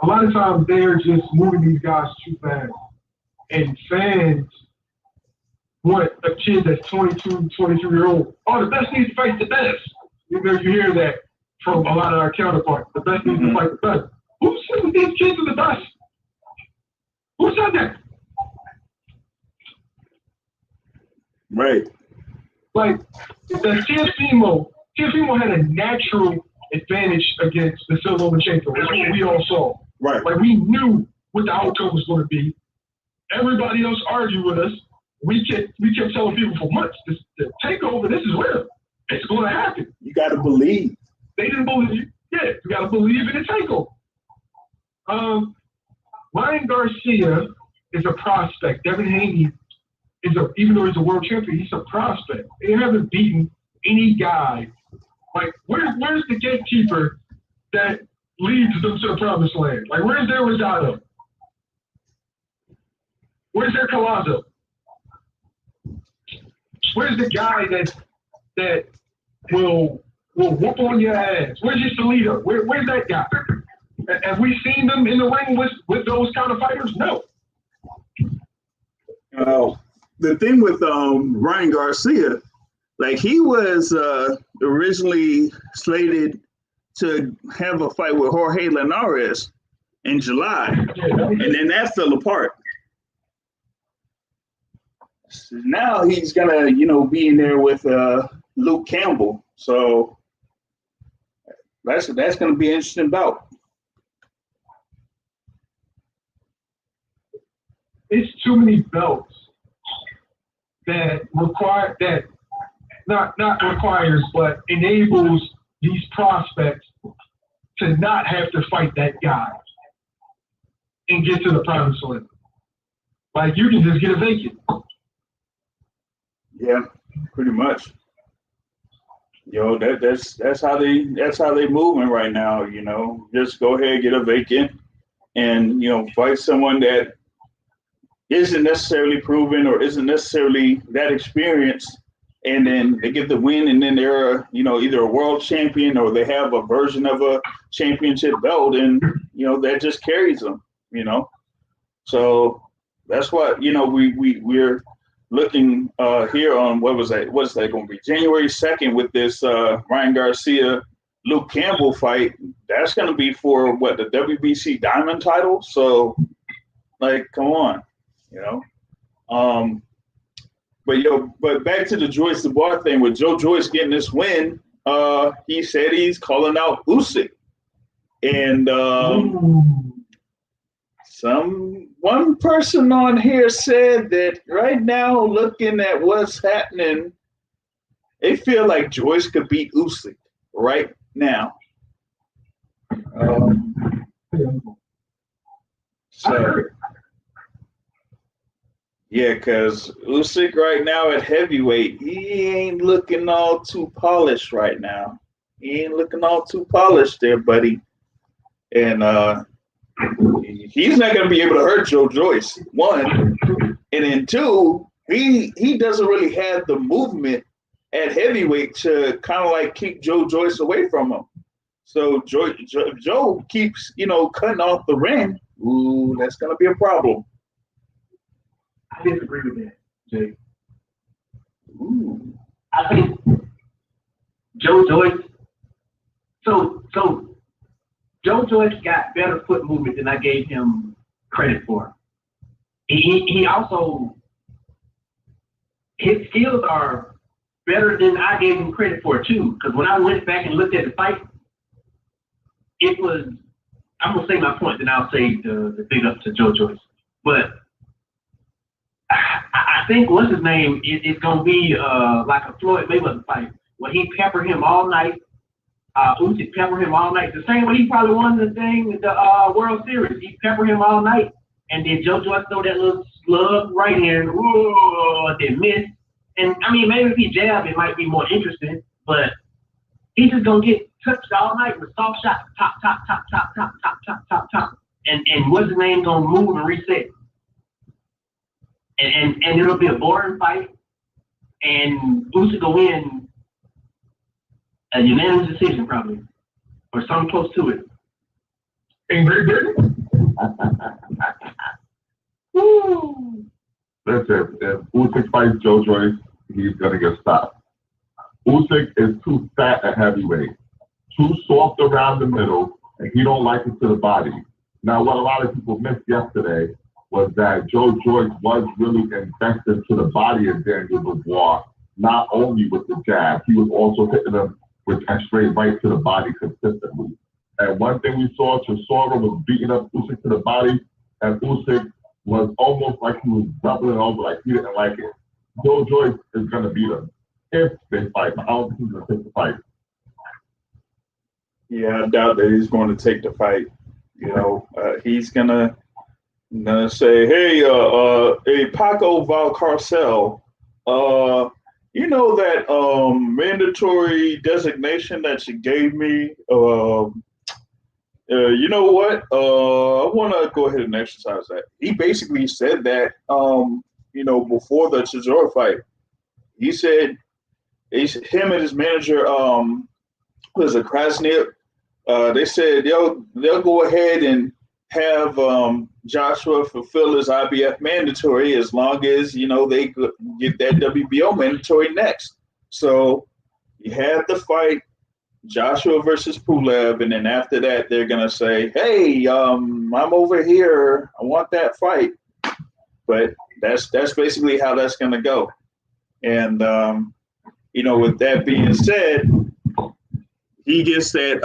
A lot of times they're just moving these guys too fast. And fans want a kid that's 22, 23-year-old. Oh, the best needs to fight the best. You hear that from a lot of our counterparts. The best needs to fight the best. Who said these kids are the best? Who said that?
Right.
Like, the Teofimo had a natural advantage against the Silva Lomachenko. That's what we all saw.
Right.
Like, we knew what the outcome was going to be. Everybody else argued with us. We kept telling people for months, the takeover, this is real. It's going to happen.
You got to believe.
They didn't believe. Yeah, you got to believe in the takeover. Ryan Garcia is a prospect. Devin Haney even though he's a world champion, he's a prospect. They haven't beaten any guy. Like, where's the gatekeeper that leads them to the promised land? Like, where's their Rosado? Where's their Collazo? Where's the guy that will whoop on your ass? Where's your Salida? Where's that guy? Have we seen them in the ring with those kind of fighters? No.
The thing with Ryan Garcia, like, he was originally slated to have a fight with Jorge Linares in July, and then that fell apart. So now he's gonna, be in there with Luke Campbell. So that's gonna be an interesting bout.
It's too many belts that not requires, but enables these prospects to not have to fight that guy and get to the promised land. Like, you can just get a vacant.
Yeah, pretty much. That's how they moving right now. Just go ahead, get a vacant, and fight someone that isn't necessarily proven or isn't necessarily that experienced, and then they get the win, and then they're either a world champion or they have a version of a championship belt, and that just carries them. So that's what we're looking here on what's that going to be, January 2nd, with this Ryan Garcia Luke Campbell fight. That's going to be for the WBC Diamond title. So, like, come on. But back to the Joyce Dubois thing, with Joe Joyce getting this win, he said he's calling out Usyk, and some one person on here said that right now, looking at what's happening, they feel like Joyce could beat Usyk right now. So, yeah, because Usyk right now at heavyweight, he ain't looking all too polished right now. He ain't looking all too polished there, buddy. And he's not going to be able to hurt Joe Joyce, one. And then two, he doesn't really have the movement at heavyweight to kind of like keep Joe Joyce away from him. So Joe keeps, cutting off the ring. Ooh, that's going to be a problem.
I disagree with that, Jay.
Ooh.
I think Joe Joyce. So Joe Joyce got better foot movement than I gave him credit for. He also, his skills are better than I gave him credit for too. Because when I went back and looked at the fight, it was, I'm gonna say my point, then I'll say the big up to Joe Joyce. But I think what's his name is gonna be like a Floyd Mayweather fight where he pepper him all night. Usyk pepper him all night. The same way he probably won the thing, the World Series. He pepper him all night, and then Joe Joyce throw that little slug right in, whoa, then miss. And I mean, maybe if he jab, it might be more interesting. But he's just gonna get touched all night with soft shots, top, and what's his name gonna move and reset. And it'll be a boring fight, and Usyk will win a unanimous decision probably, or something close to it.
In Great Britain?
Woo! Listen, if Usyk fights Joe Joyce, he's gonna get stopped. Usyk is too fat at heavyweight, too soft around the middle, and he don't like it to the body. Now, what a lot of people missed yesterday was that Joe Joyce was really invested to the body of Daniel Dubois, not only with the jab, he was also hitting him with that straight right to the body consistently. And one thing we saw, Chisora was beating up Usyk to the body, and Usyk was almost like he was doubling over, like he didn't like it. Joe Joyce is going to beat him if they fight. I don't think he's going to take the fight.
Yeah, I doubt that he's going to take the fight. He's gonna say, "Hey, Paco Valcarcel, that mandatory designation that you gave me. You know what? I want to go ahead and exercise that." He basically said that, before the Chisora fight. He said, him and his manager, was it Krasnip? They said they'll go ahead and have Joshua fulfill his IBF mandatory as long as they get that WBO mandatory next. So you have the fight, Joshua versus Pulev, and then after that they're gonna say, "Hey, I'm over here. I want that fight." But that's basically how that's gonna go. And with that being said, he gets that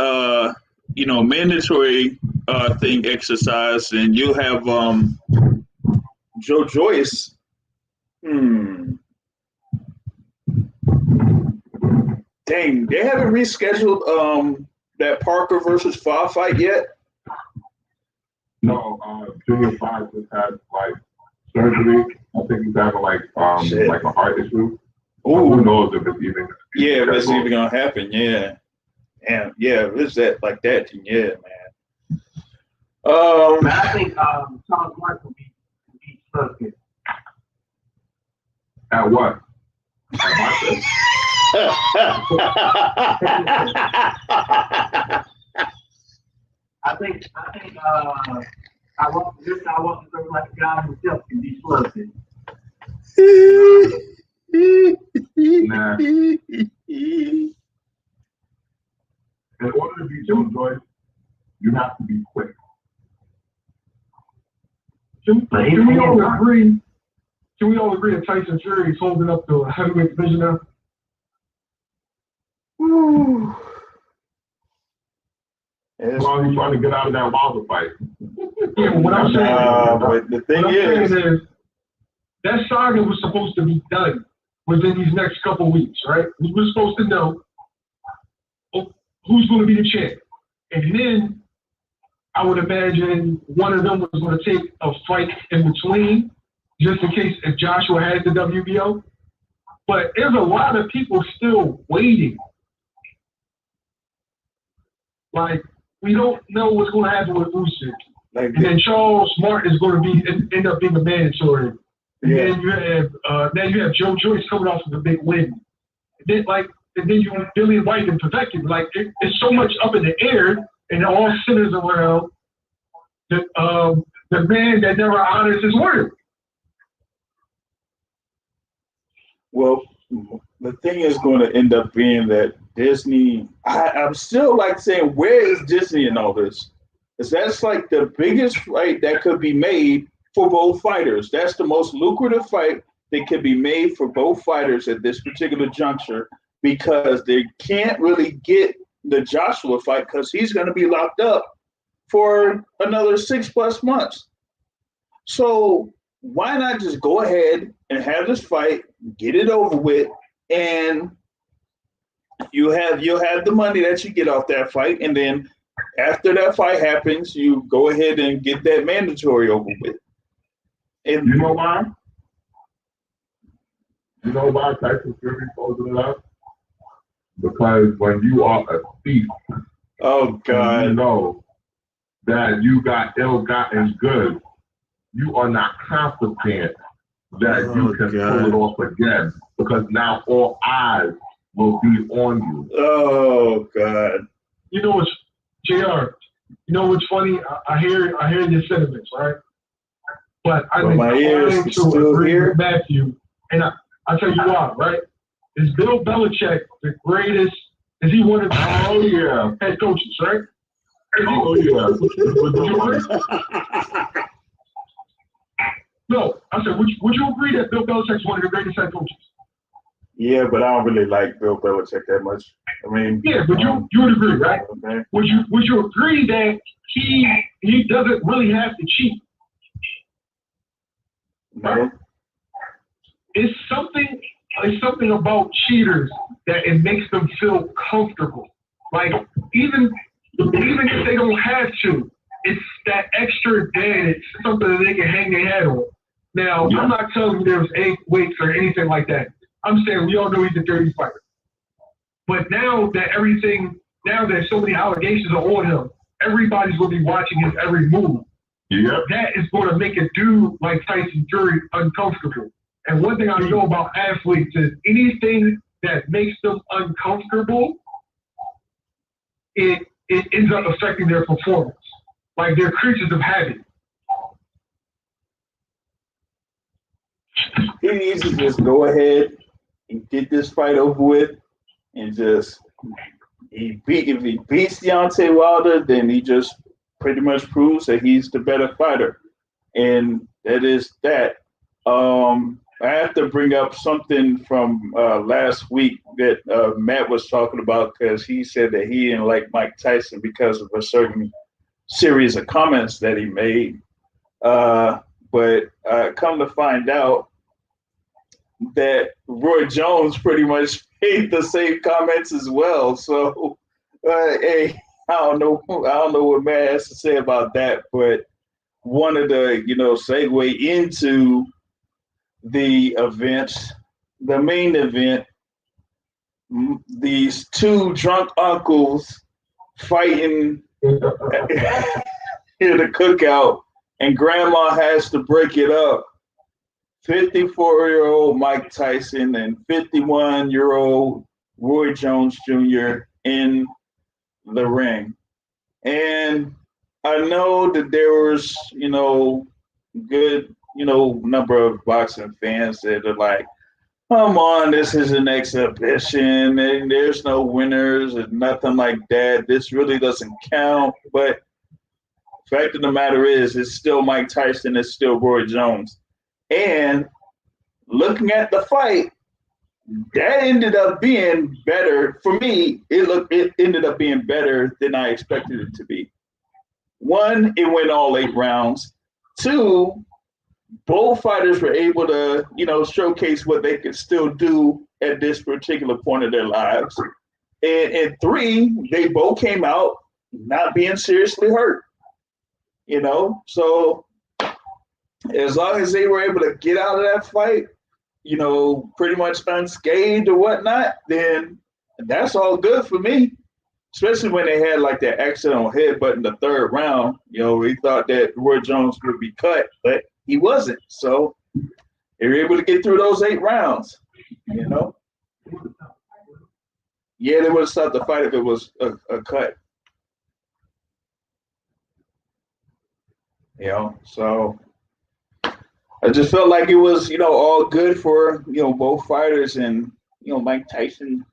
mandatory thing exercised, and you have Joe Joyce. Dang, they haven't rescheduled that Parker versus Fa fight yet.
No, Junior Five just had surgery. I think he's having a heart issue. Who knows if it's even?
Yeah, if it's even gonna happen. Yeah. And yeah, if it's that like that, then yeah, man.
I think Charles Mark will be perfect.
At what? At boxing?
I think I want to look like a guy himself can be slugged.
Nah. In order to beat Joe Joyce, you have to be quick.
Can we all agree? Can we all agree that Tyson Fury is holding up the heavyweight division now?
As long as he's trying to get out of that Wilder fight.
Yeah, what I'm saying,
but the thing
what I'm saying
is,
that saga was supposed to be done within these next couple weeks, right? We were supposed to know who's going to be the champ. And then I would imagine one of them was going to take a fight in between, just in case if Joshua had the WBO. But there's a lot of people still waiting. Like, we don't know what's going to happen with Usyk.
like,
And then Charles Martin is going to end up being a mandatory. And then you have Joe Joyce coming off of a big win. And then you have Billy White and Povetkin. Like, it's so much up in the air, and it all centers around the man that never honors his word.
well, the thing is going to end up being that Disney. I'm still like saying, where is Disney in all this? Because that's like the biggest fight that could be made for both fighters. That's the most lucrative fight that could be made for both fighters at this particular juncture, because they can't really get the Joshua fight because he's going to be locked up for another 6+ months. So why not just go ahead and have this fight, get it over with, and you'll have the money that you get off that fight, and then after that fight happens, you go ahead and get that mandatory over with. And
You know why? You know why Tyson Fury closing it up? Because when you are a thief,
oh
and
God,
you know that you got ill-gotten goods, you are not confident that you can pull it off again, because now all eyes will be on you.
oh God.
You know what's, JR, you know what's funny? I hear your sentiments, right? But I'm
my ears
inclined to
still
agree
here.
with Matthew, and I'll tell you why, right? Is Bill Belichick the greatest? Is he one of the head coaches, right?
Oh yeah.
No, I said, would you agree that Bill Belichick's one of the greatest head coaches?
Yeah, but I don't really like Bill Belichick that much. I mean,
Yeah, but you would agree, right?
Okay.
Would you agree that he doesn't really have to cheat?
No.
It's something about cheaters that it makes them feel comfortable. Like even if they don't have to, it's that extra advantage, something that they can hang their head on. Now, I'm not telling you there's 8 weights or anything like that. I'm saying we all know he's a dirty fighter. But now that so many allegations are on him, everybody's going to be watching his every move.
Yep.
That is going to make a dude like Tyson Fury uncomfortable. And one thing I know about athletes is anything that makes them uncomfortable, it ends up affecting their performance. Like they're creatures of habit.
He needs to just go ahead and get this fight over with, and just if he beats Deontay Wilder, then he just pretty much proves that he's the better fighter, and that is that. I have to bring up something from last week that Matt was talking about, because he said that he didn't like Mike Tyson because of a certain series of comments that he made. But come to find out that Roy Jones pretty much made the same comments as well. So, hey, I don't know what Matt has to say about that, but wanted to, segue into the events, the main event. These two drunk uncles fighting in the cookout, and Grandma has to break it up. 54-year-old Mike Tyson and 51-year-old Roy Jones Jr. in the ring. And I know that there was, good, number of boxing fans that are like, come on, this is an exhibition and there's no winners and nothing like that. This really doesn't count. But the fact of the matter is, it's still Mike Tyson, it's still Roy Jones. And looking at the fight, that ended up being better for me. It ended up being better than I expected it to be. One, it went all 8 rounds. Two, both fighters were able to, showcase what they could still do at this particular point of their lives. And three, they both came out not being seriously hurt. So as long as they were able to get out of that fight, pretty much unscathed or whatnot, then that's all good for me. Especially when they had like that accidental headbutt in the 3rd round. We thought that Roy Jones would be cut, but he wasn't. So they were able to get through those 8 rounds. Yeah, they would have stopped the fight if it was a cut. So I just felt like it was, all good for, both fighters. And, Mike Tyson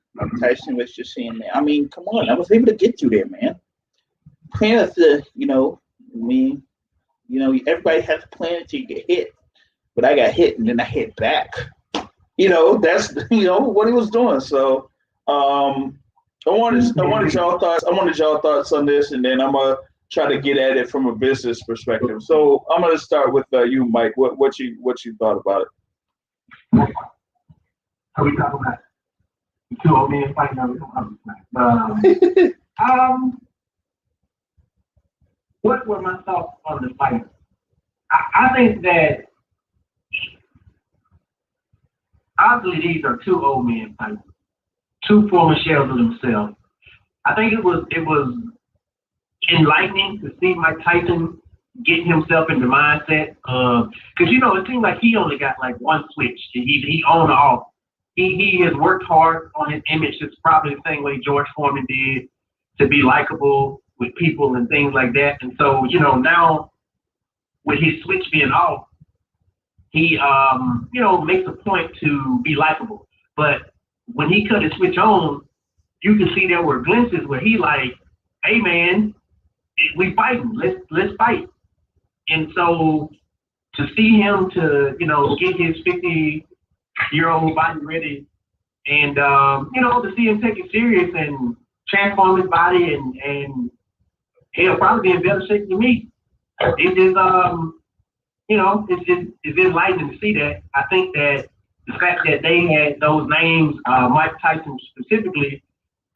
was just saying that. I mean, come on, I was able to get you there, man. Plan to, everybody has a plan until you get hit. But I got hit and then I hit back. That's, what he was doing. So I wanted y'all thoughts. I wanted y'all thoughts on this, and then I'm gonna try to get at it from a business perspective. So I'm gonna start with you, Mike. What you thought about it?
Are we talking about 2 old men fighting over what were my thoughts on the fight? I think that obviously these are 2 old men fighting, 2 former shells of themselves. I think it was enlightening to see Mike Tyson get himself in the mindset of, because it seems like he only got like one switch. He on or off. He has worked hard on his image. It's probably the same way George Foreman did, to be likable with people and things like that. And so now with his switch being off, he makes a point to be likable. But when he cut his switch on, you can see there were glimpses where he like, hey man, we fighting, let's fight. And so to see him to, get his 50-year-old body ready and, to see him take it serious and transform his body and he'll probably be in better shape than me. It is, it's enlightening to see that. I think that the fact that they had those names, Mike Tyson specifically,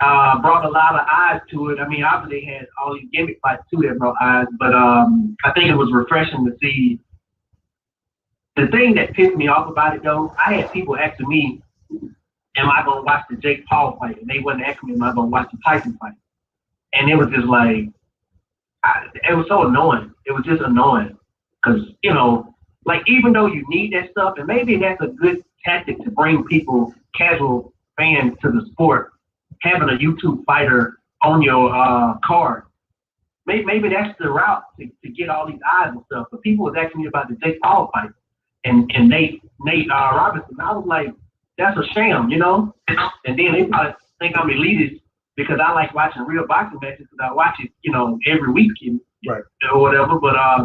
brought a lot of eyes to it. I mean, obviously they had all these gimmick fights too that brought eyes, but I think it was refreshing to see. The thing that pissed me off about it though, I had people asking me, am I gonna watch the Jake Paul fight? And they wasn't asking me, am I gonna watch the Tyson fight? And it was just like, it was so annoying. It was just annoying. Because, like even though you need that stuff, and maybe that's a good tactic to bring people, casual fans to the sport, having a YouTube fighter on your card. Maybe that's the route to get all these eyes and stuff. But people was asking me about the Jake Paul fight and Nate Robinson. I was like, that's a sham, And then they probably think I'm elitist because I like watching real boxing matches because I watch it, every weekend, right, or whatever. But I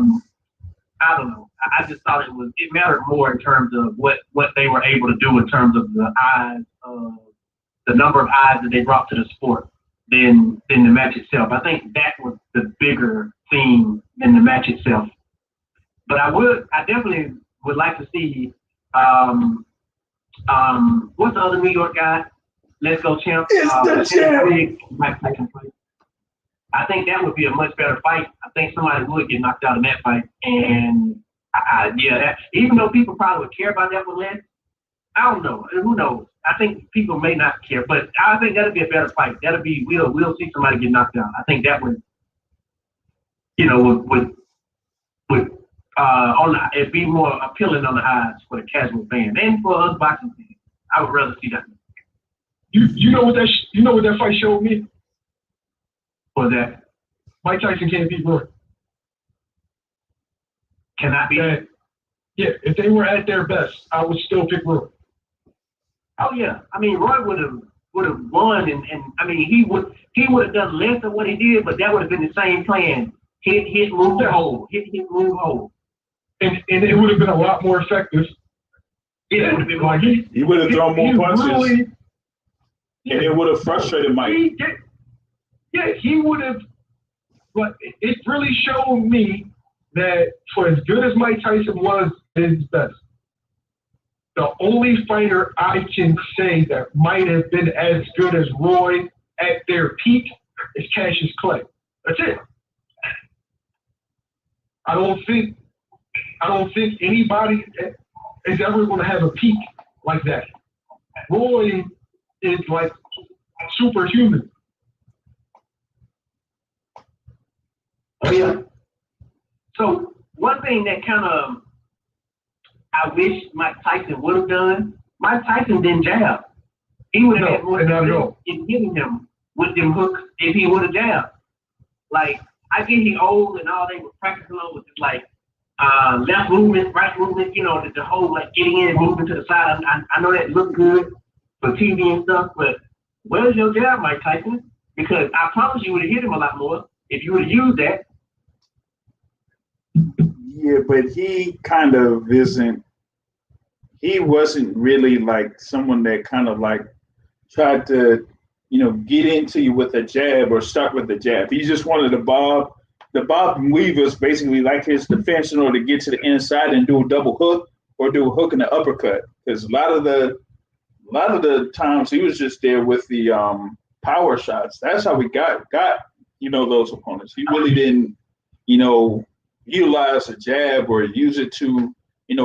don't know. I just thought it mattered more in terms of what they were able to do in terms of the eyes, the number of eyes that they brought to the sport than the match itself. I think that was the bigger theme than the match itself. But I definitely would like to see what's the other New York guy? Let's Go Champ.
It's the champ.
Mike Tyson fight. I think that would be a much better fight. I think somebody would get knocked out in that fight. And even though people probably would care about that one less, I don't know. Who knows? I think people may not care, but I think that'll be a better fight. That'll be we'll see somebody get knocked out. I think that would, it'd be more appealing on the eyes for the casual fan and for us boxing fans. I would rather see that.
You know what that fight showed me?
For that,
Mike Tyson can't beat Roy.
Cannot be.
Yeah, if they were at their best, I would still pick Roy.
Oh yeah, I mean Roy would have won, and I mean he would have done less of what he did, but that would have been the same plan. Hit, move, hold, hit, move, hold.
And it would have been a lot more effective
Yeah, it would have been more.
He would have thrown more punches,
really,
and it would have frustrated Mike.
He would have. But it really showed me that for as good as Mike Tyson was at his best, the only fighter I can say that might have been as good as Roy at their peak is Cassius Clay. That's it. I don't think anybody is ever going to have a peak like that. Roy is like superhuman.
Oh yeah. So one thing that kind of I wish Mike Tyson would have done. Mike Tyson didn't jab. He would have had more success in hitting him with them hooks if he would have jabbed. Like I get he old and all they were practicing on was just like left movement, right movement. You know the whole like getting in and moving to the side. I know that looked good for TV and stuff, but where's your jab, Mike Tyson? Because I promise you would have hit him a lot more if you would have used that.
Yeah, but he kind of isn't. He wasn't really like someone that kind of like tried to, get into you with a jab or start with a jab. He just wanted to bob. The bob and weave was basically like his defense in order to get to the inside and do a double hook or do a hook and an uppercut. Because a lot of the times he was just there with the power shots. That's how we got those opponents. He really didn't, utilize a jab or use it to,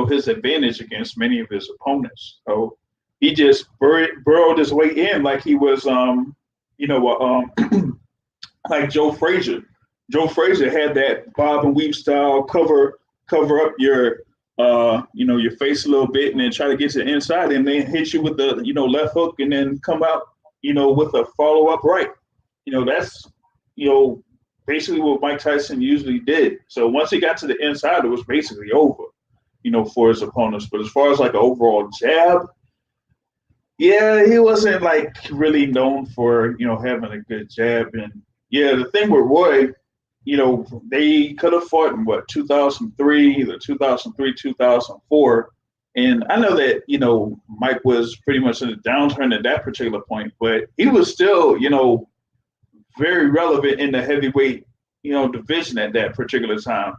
his advantage against many of his opponents. So he just burrowed his way in like he was, like Joe Frazier. Joe Frazier had that bob and weave style, cover up your, your face a little bit and then try to get to the inside and then hit you with the, left hook and then come out, with a follow up right. That's, basically what Mike Tyson usually did. So once he got to the inside, it was basically over, for his opponents. But as far as like an overall jab, yeah, he wasn't like really known for, having a good jab. And yeah, the thing with Roy, they could have fought in 2003, either 2003, 2004. And I know that, Mike was pretty much in a downturn at that particular point, but he was still, very relevant in the heavyweight, division at that particular time.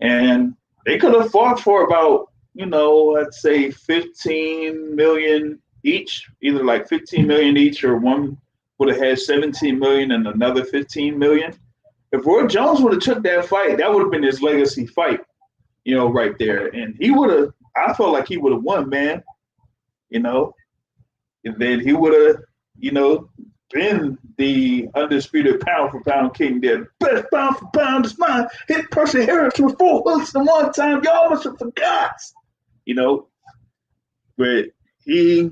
And they could have fought for about, let's say 15 million each, either like 15 million each or one would have had 17 million and another 15 million. If Roy Jones would have took that fight, that would have been his legacy fight, right there. And he would have, I felt like he would have won, man, and then he would have, been the undisputed pound for pound king there. Best pound for pound is mine. Hit Percy Harris with 4 hooks in one time. Y'all must have forgot. But he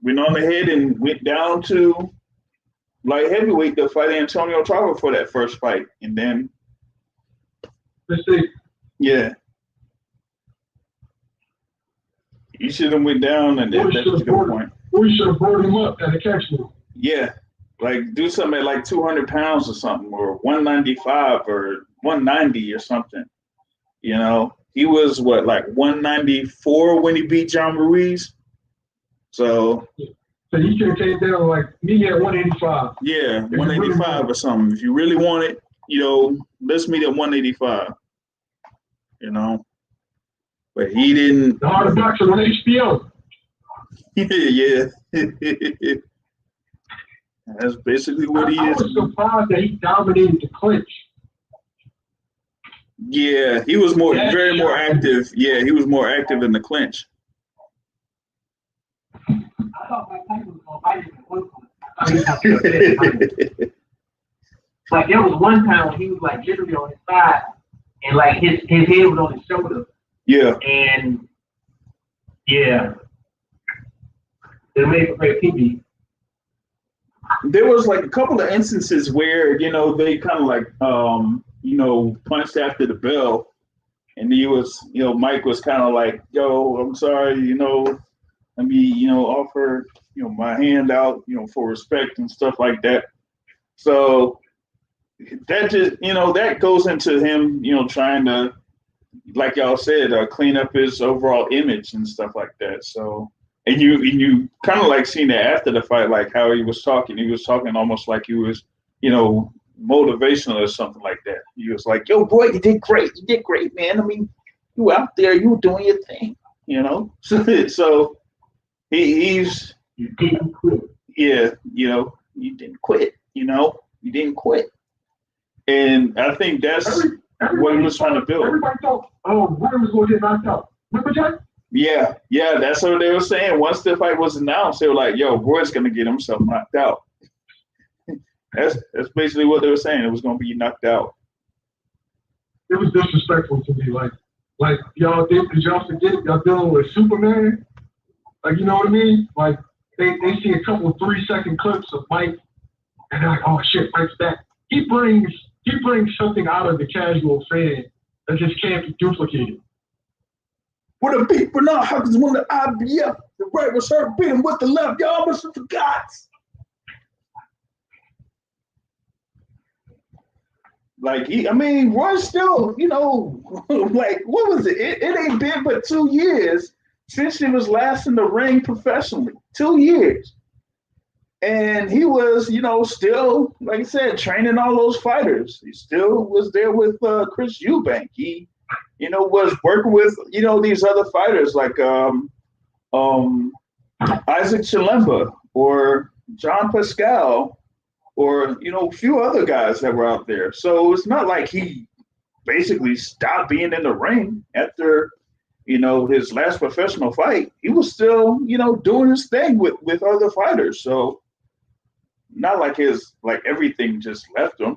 went on ahead and went down to light heavyweight to fight Antonio Tarver for that first fight. And then
let's see.
Yeah. He should have went down and that's a good point.
We should have brought him up at the catch room.
Yeah. Like do something at like 200 pounds or something, or 195 or 190 or something. He was like 194 when he beat John Ruiz. So
you can take down like me at 185.
Yeah, 185 or something. If you really want it, let's meet at 185. But he didn't.
The Art of Boxing on HBO.
Yeah. That's basically what he is.
I was surprised that he dominated the clinch.
Yeah, he was more active. Yeah, he was more active in the clinch.
I thought Mike Tyson was going to fight him. Like there was one time when he was like literally on his side and like his head was on his shoulder.
Yeah.
And yeah. It made for great TV.
There was like a couple of instances where, they kind of like, punched after the bell. And he was, Mike was kind of like, yo, I'm sorry, let me, offer, my hand out, for respect and stuff like that. So that just, that goes into him, trying to like y'all said, clean up his overall image and stuff like that. So, and you kind of like seen that after the fight, like how he was talking. He was talking almost like he was, motivational or something like that. He was like, "Yo, boy, you did great. You did great, man. I mean, you out there, you were doing your thing, So he's
You didn't quit.
yeah, you didn't quit. You didn't quit, and I think that's what he was trying to build.
Everybody thought, Warren was going to get knocked out. Remember that?
Yeah, that's what they were saying. Once the fight was announced, they were like, "Yo, Roy's gonna get himself knocked out." That's basically what they were saying. It was gonna be knocked out.
It was disrespectful to me. Like y'all did, because y'all forget y'all dealing with Superman. Like, you know what I mean? Like they see a couple 3-second clips of Mike, and they're like, "Oh shit, Mike's back." He brings something out of the casual fan that just can't be duplicated.
With a beat for now, Hawkins won the IBF. The right was hurt, beat him with the left. Y'all must have forgot. Like, Roy's still, like, what was it? It ain't been but 2 years since he was last in the ring professionally. 2 years. And he was, still, like I said, training all those fighters. He still was there with Chris Eubank. He, was working with, these other fighters like Isaac Chilemba or John Pascal or, a few other guys that were out there. So it's not like he basically stopped being in the ring after, his last professional fight. He was still, doing his thing with other fighters. So not like everything just left him,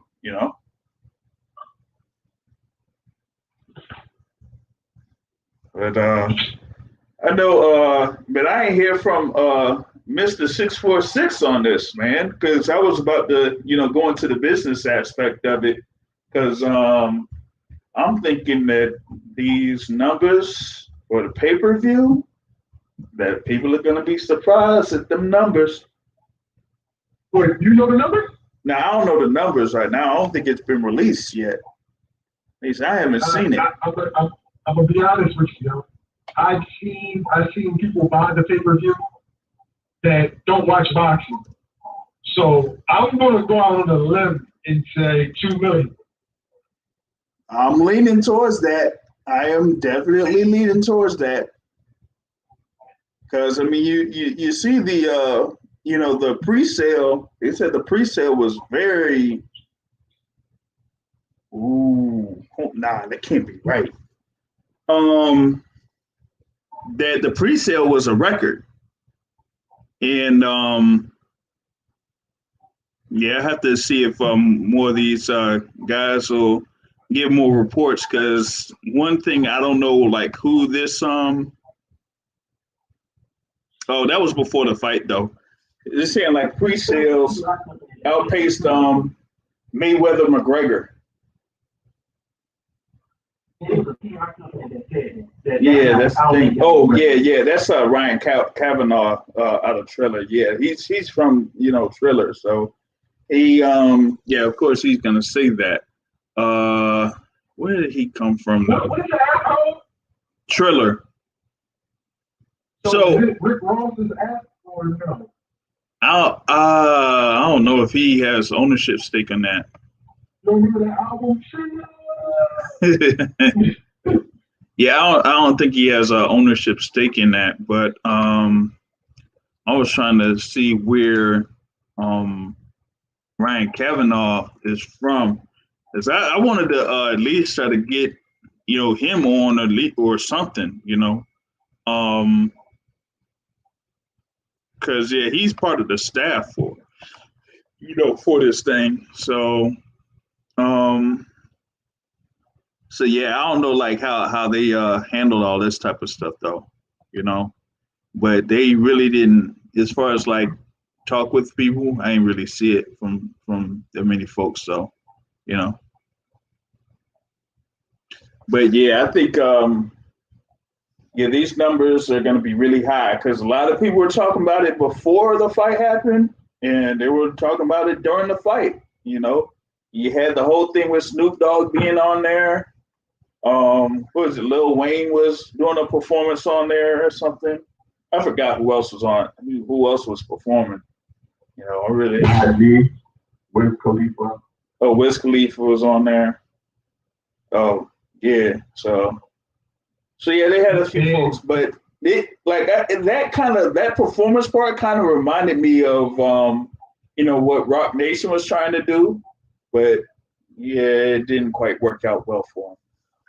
But I know, but I ain't hear from Mr. 646 on this, man, because I was about to, go into the business aspect of it, because I'm thinking that these numbers for the pay-per-view, that people are going to be surprised at them numbers.
Wait, you know the number?
Now, I don't know the numbers right now. I don't think it's been released yet. At least I haven't seen it.
I'm gonna be honest with you. I've seen people buy the pay-per-view that don't watch boxing. So I'm gonna go out on a limb and say 2 million.
I'm leaning towards that. I am definitely leaning towards that. Because you see the the pre-sale. They said the pre-sale was very. Ooh, nah, that can't be right. That the pre-sale was a record, and I have to see if more of these guys will give more reports. Because one thing I don't know, like who this Oh, that was before the fight though. It's saying like pre-sales outpaced Mayweather McGregor. Yeah, that's the thing. Oh, yeah, that's Ryan Kavanaugh out of Triller. Yeah, he's from Triller, so he of course he's gonna say that. Where did he come from though?
What is the asshole?
Triller.
So is it Rick Ross's app or no?
I don't know if he has ownership stake in that.
You remember that album?
Yeah, I don't think he has an ownership stake in that, but I was trying to see where Ryan Kavanaugh is from, because I wanted to at least try to get him on a lead or something, because he's part of the staff for this thing, so. So yeah, I don't know like how they handled all this type of stuff though, but they really didn't, as far as like talk with people, I ain't really see it from that many folks, so But yeah, I think these numbers are going to be really high because a lot of people were talking about it before the fight happened, and they were talking about it during the fight. You had the whole thing with Snoop Dogg being on there. What was it? Lil Wayne was doing a performance on there or something. I forgot who else was on. I mean, who else was performing? You know, I really.
ID, Wiz Khalifa.
Oh, Wiz Khalifa was on there. Oh, yeah. So yeah, they had a few folks, but it like that performance part kind of reminded me of what Rock Nation was trying to do, but yeah, it didn't quite work out well for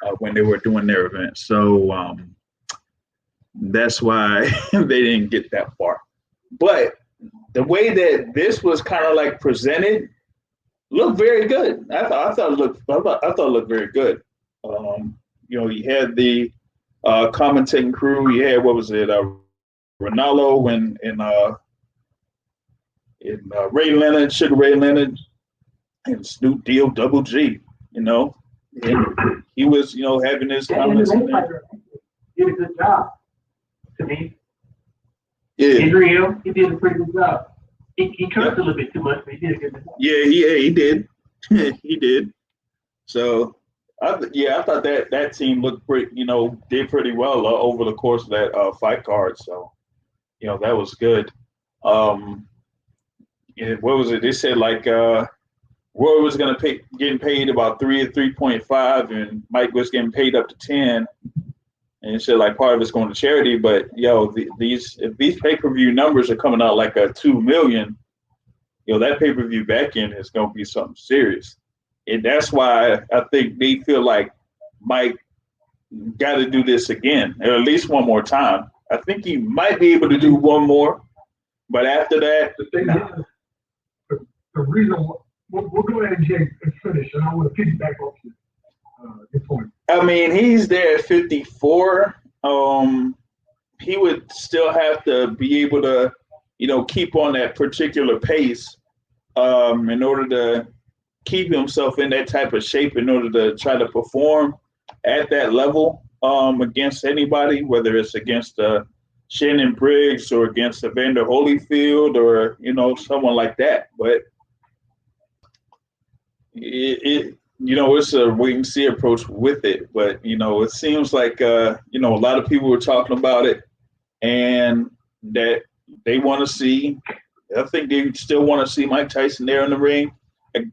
them when they were doing their event. So that's why they didn't get that far. But the way that this was kind of like presented looked very good. I thought it looked very good. You had the commentating crew. You had, what was it, Ronaldo and Ray Leonard, Sugar Ray Leonard, and Snoop Deal Double G. And he was having his comments.
Did a good job. To me,
Yeah,
Israel, he did a pretty good job. He cursed a little bit too much, but he did a good job.
Yeah, he did. He did. So, I thought that team looked pretty, did pretty well over the course of that fight card. So, that was good. What was it? They said like Roy was going to getting paid about 3.5, and Mike was getting paid up to 10. And it said like part of it's going to charity, but if these pay-per-view numbers are coming out like a 2 million, that pay-per-view back end is going to be something serious. And that's why I think they feel like Mike got to do this again, or at least one more time. I think he might be able to do one more, but after that,
The thing is, the reason we'll go ahead and finish, and I want to piggyback off your point.
I mean, he's there at 54. He would still have to be able to, keep on that particular pace in order to keep himself in that type of shape, in order to try to perform at that level against anybody, whether it's against Shannon Briggs or against Evander Holyfield or, someone like that. But it's a wait and see approach with it. But, it seems like, a lot of people were talking about it and that they want to see, I think they still want to see Mike Tyson there in the ring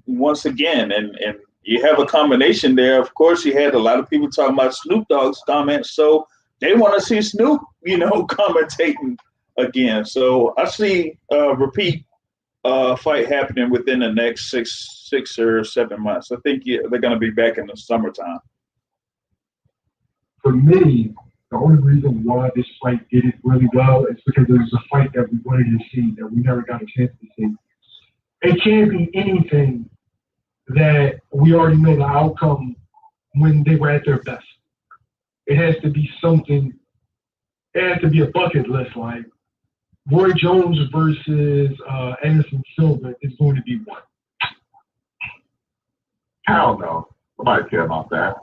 once again. And you have a combination there. Of course, you had a lot of people talking about Snoop Dogg's comments. So they want to see Snoop, commentating again. So I see a repeat fight happening within the next six or 7 months. I think they're going to be back in the summertime.
For me, the only reason why this fight did it really well is because it was a fight that we wanted to see, that we never got a chance to see. It can't be anything that we already know the outcome when they were at their best. It has to be something, it has to be a bucket list, like Roy Jones versus Anderson Silva is going to be one.
Hell no. Nobody care about that.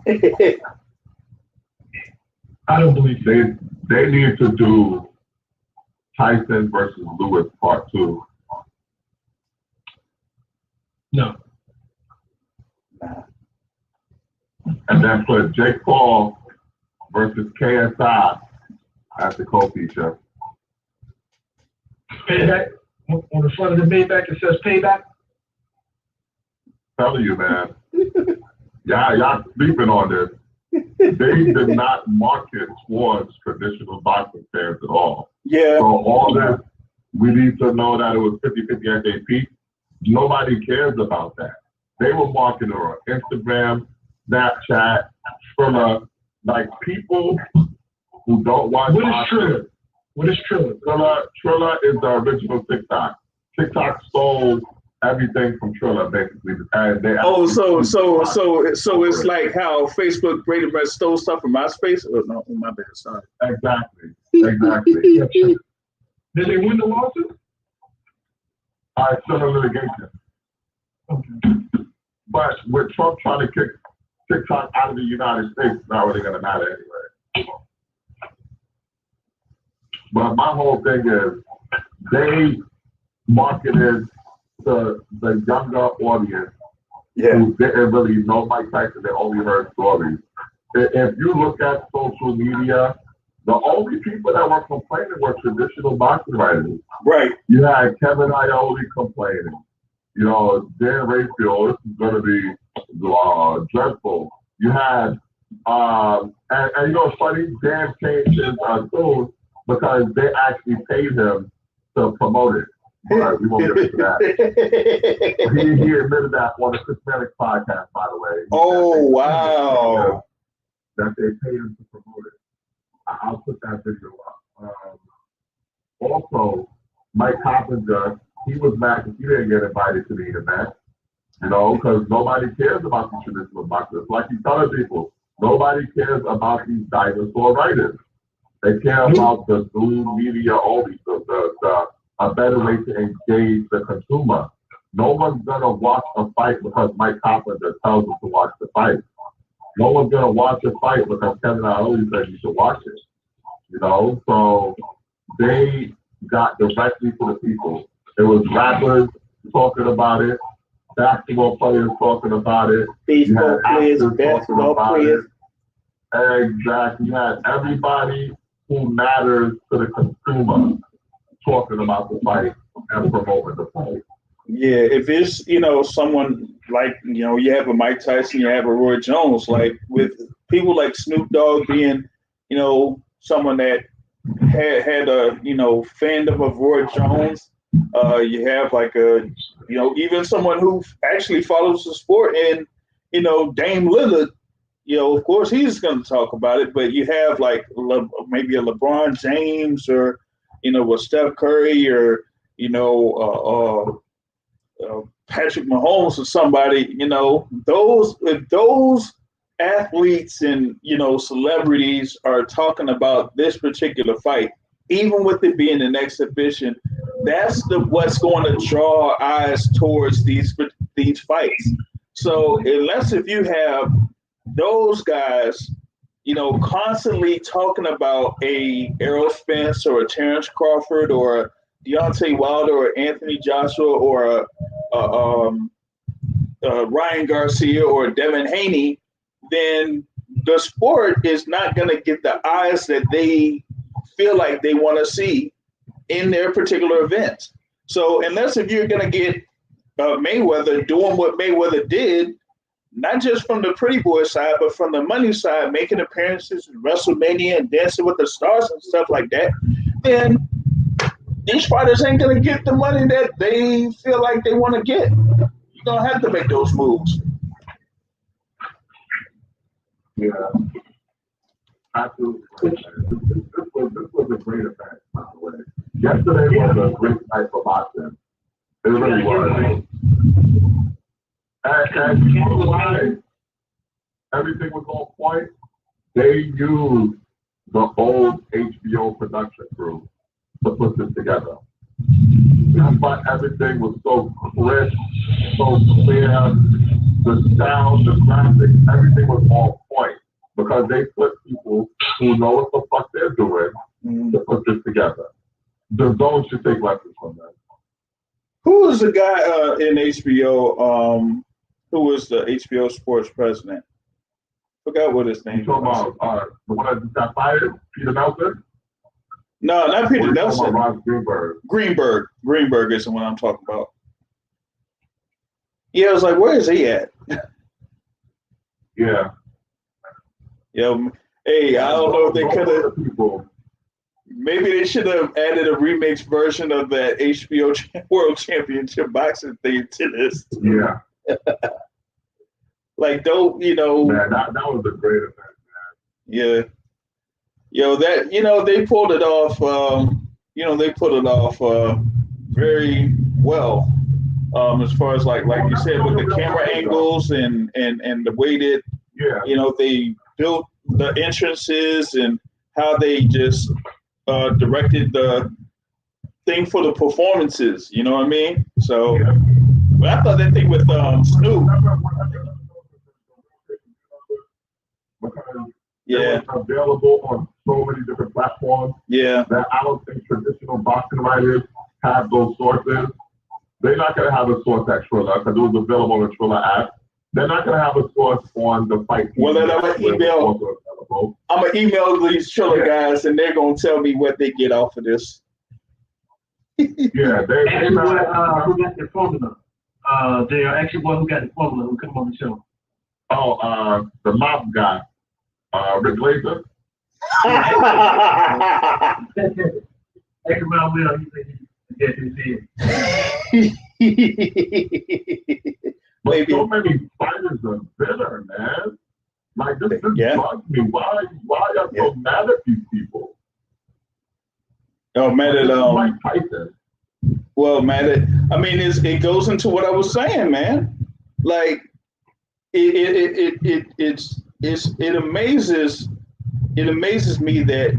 I don't believe it.
They need to do Tyson versus Lewis Part 2.
No.
And then put Jake Paul versus KSI as the co-feature.
Payback. On the front of the Maybach, it says payback.
Telling you, man. y'all sleeping on this. They did not market towards traditional boxing fans at all.
Yeah.
So all that, we need to know that it was 50-50 at their peak. Nobody cares about that. They were marketing on Instagram, Snapchat, Twitter, like people who don't watch
What is
boxing.
Triller? What is Triller?
Triller is the original TikTok. TikTok stole everything from Triller, basically.
So it's like how Facebook pretty much stole stuff from MySpace. Oh no, my bad. Sorry.
Exactly.
Did they win the lawsuit?
It's still in litigation.
Okay.
But with Trump trying to kick TikTok out of the United States, it's not really going to matter anyway. But my whole thing is they marketed to the younger audience who didn't really know Mike Tyson. They only heard stories. if you look at social media, the only people that were complaining were traditional boxing writers.
Right.
You had Kevin Iole complaining. You know, Dan Rayfield, this is going to be dreadful. You had, and you know, it's funny, Dan changed his tune because they actually paid him to promote it. But we won't get into that. he admitted that on the Chris Mannix podcast, by the way.
Wow.
That they paid him to promote it. I'll put that video up. Also, Mike Coppinger, he was mad because he didn't get invited to the event. You know, because nobody cares about the traditional boxers. Like you tell people, nobody cares about these dinosaur writers. They care about the new media only, a better way to engage the consumer. No one's gonna watch a fight because Mike Coppinger tells them to watch the fight. No one's gonna watch a fight because Kevin Iole said you should watch it. You know, so they got directly to the people. It was rappers talking about it, basketball players talking about it,
baseball players, basketball players.
Exactly. You had everybody who matters to the consumer talking about the fight and promoting the fight.
Yeah, if it's, you know, someone like, you know, you have a Mike Tyson, you have a Roy Jones, like with people like Snoop Dogg being, you know, someone that had a, you know, fandom of Roy Jones. You have like a, you know, even someone who actually follows the sport, and, you know, Dame Lillard, you know, of course he's going to talk about it, but you have like maybe a LeBron James, or, you know, a Steph Curry, or, you know, Patrick Mahomes or somebody, you know, if those athletes and, you know, celebrities are talking about this particular fight, even with it being an exhibition, that's what's going to draw eyes towards these fights. So unless if you have those guys, you know, constantly talking about a Errol Spence or a Terrence Crawford or a Deontay Wilder or Anthony Joshua or Ryan Garcia or Devin Haney, then the sport is not going to get the eyes that they feel like they want to see in their particular events. So unless if you're going to get Mayweather doing what Mayweather did, not just from the pretty boy side, but from the money side, making appearances in WrestleMania and Dancing with the Stars and stuff like that, then these fighters ain't going to get the money that they feel like they want to get. You're going to have to make those moves.
Yeah. Absolutely. This was a great event, by the way. Yesterday was a great night for boxing. It really was. And you know why everything was on point? They used the old HBO production crew to put this together. That's why everything was so crisp, so clear. The sound, the graphics, everything was on point because they put people who know what the fuck they're doing to put this together. The Zone should take lessons from that.
Who was the guy in HBO? Who was the HBO sports president? Forgot what his name was.
About the one that just got fired, Peter Nelson?
No, not Peter Nelson.
Ross Greenberg.
Greenberg is the one I'm talking about. Yeah, I was like, where is he at?
Yeah.
Yeah. Hey, I don't know if they could have. Maybe they should have added a remix version of that HBO World Championship boxing thing to this.
Yeah.
Like, don't, you know.
Man, that was a great event, man.
Yeah. Yo, that, you know, they pulled it off, very well. As far as like you said, with the camera angles and the way that, you know, they built the entrances and how they just directed the thing for the performances, you know what I mean? So, but I thought that thing with Snoop.
Because available on so many different platforms.
Yeah.
That I don't think traditional boxing writers have those sources. They're not going to have a source at Triller because it was available on the Triller app. They're not gonna have a source on the fight.
Well, then I'm gonna email these Triller guys, and they're gonna tell me what they get off of this.
Yeah, they're
Actually,
not.
who got the formula? Actually, who got the formula? Who come on the show?
Oh, the mop guy, Rick Laser.
Actually, my will, he said.
But so many fighters are bitter, man. Like this bugs me. Why y'all so mad at these people?
Oh, mad at
Mike Tyson.
Well, man, I mean, it goes into what I was saying, man. Like, it amazes me that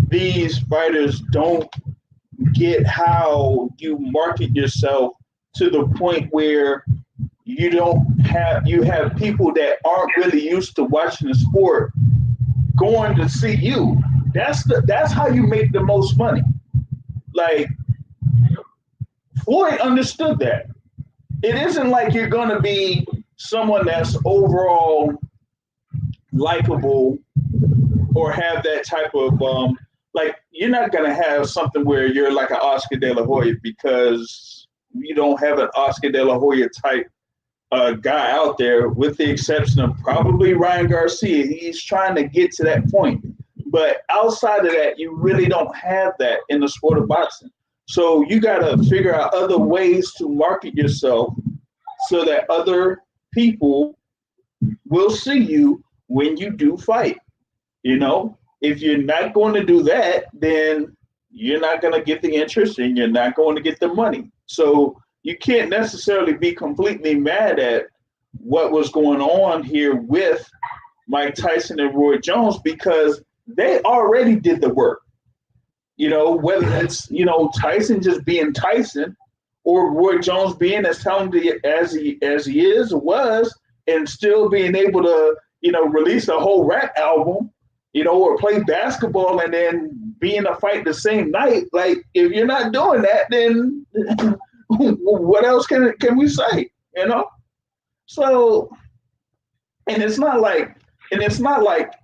these fighters don't get how you market yourself to the point where you have people that aren't really used to watching the sport going to see you. That's how you make the most money. Like, Floyd understood that. It isn't like you're going to be someone that's overall likable or have that type of, like, you're not going to have something where you're like an Oscar De La Hoya, because you don't have an Oscar De La Hoya type guy out there, with the exception of probably Ryan Garcia. He's trying to get to that point. But outside of that, you really don't have that in the sport of boxing. So you got to figure out other ways to market yourself so that other people will see you when you do fight. You know, if you're not going to do that, then you're not going to get the interest and you're not going to get the money. So you can't necessarily be completely mad at what was going on here with Mike Tyson and Roy Jones, because they already did the work. You know, whether it's, Tyson just being Tyson, or Roy Jones being as talented as he is or was, and still being able to, release a whole rap album, or play basketball and then be in a fight the same night. Like, if you're not doing that, then what else can we say? So, and it's not like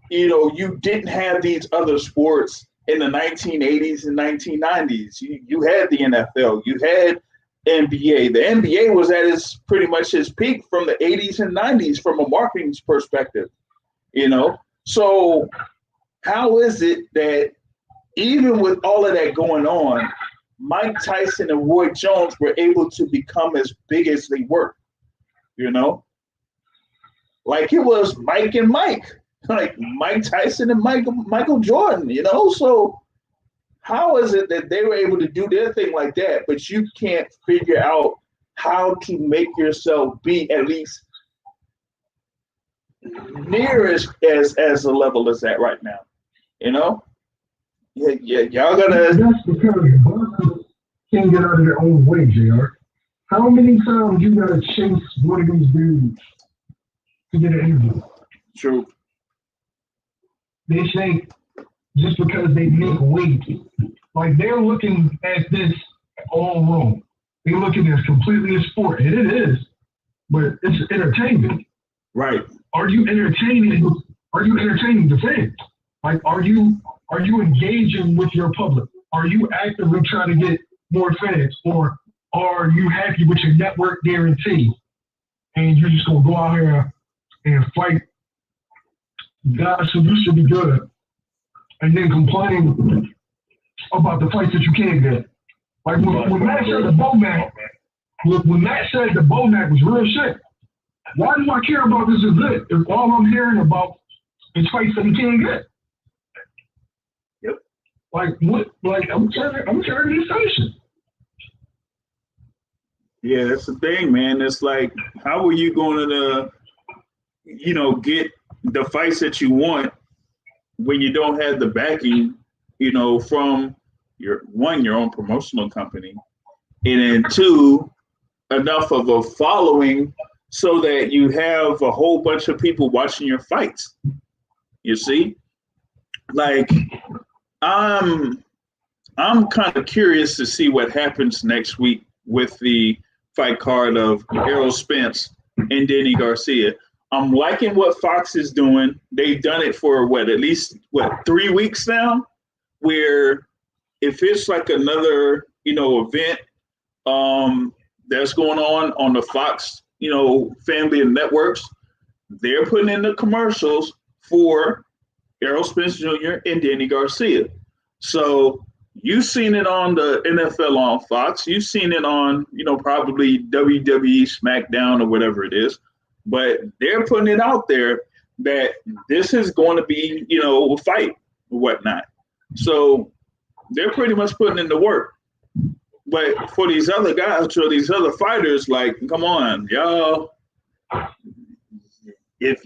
you didn't have these other sports in the 1980s and 1990s. You had the NFL, you had NBA. The NBA was at pretty much its peak from the 80s and 90s from a marketing perspective, So how is it that even with all of that going on, Mike Tyson and Roy Jones were able to become as big as they were, Like it was Mike and Mike. Like Mike Tyson and Michael Jordan, So how is it that they were able to do their thing like that, but you can't figure out how to make yourself be at least near as a level as that right now? Yeah, y'all gotta.
That's because boxers can't get out of their own way, JR. How many times you gotta chase one of these dudes to get an interview?
True.
They think just because they make weight, like they're looking at this all wrong. They're looking at it completely as sport, and it is, but it's entertainment.
Right.
Are you entertaining the fans? Like, are you engaging with your public? Are you actively trying to get more fans, or are you happy with your network guarantee and you're just gonna go out here and fight guys who used to be good, and then complain about the fights that you can't get? Like when Matt said the Bomac, when Matt said the Bomac was real shit, why do I care about this event if all I'm hearing about is fights that he can't get?
Yep.
Like what? Like I'm tired of this station.
Yeah, that's the thing, man. It's like, how are you going to, get the fights that you want when you don't have the backing, from your own promotional company, and then two, enough of a following so that you have a whole bunch of people watching your fights. You see, like I'm kind of curious to see what happens next week with the fight card of Errol Spence and Danny Garcia. I'm liking what Fox is doing. They've done it for at least 3 weeks now, where if it's like another, event that's going on the Fox, family of networks, they're putting in the commercials for Errol Spence Jr. and Danny Garcia. So you've seen it on the NFL on Fox. You've seen it on, probably WWE SmackDown or whatever it is. But they're putting it out there that this is going to be, a fight or whatnot. So they're pretty much putting in the work. But for these other guys or these other fighters, like, come on, y'all. If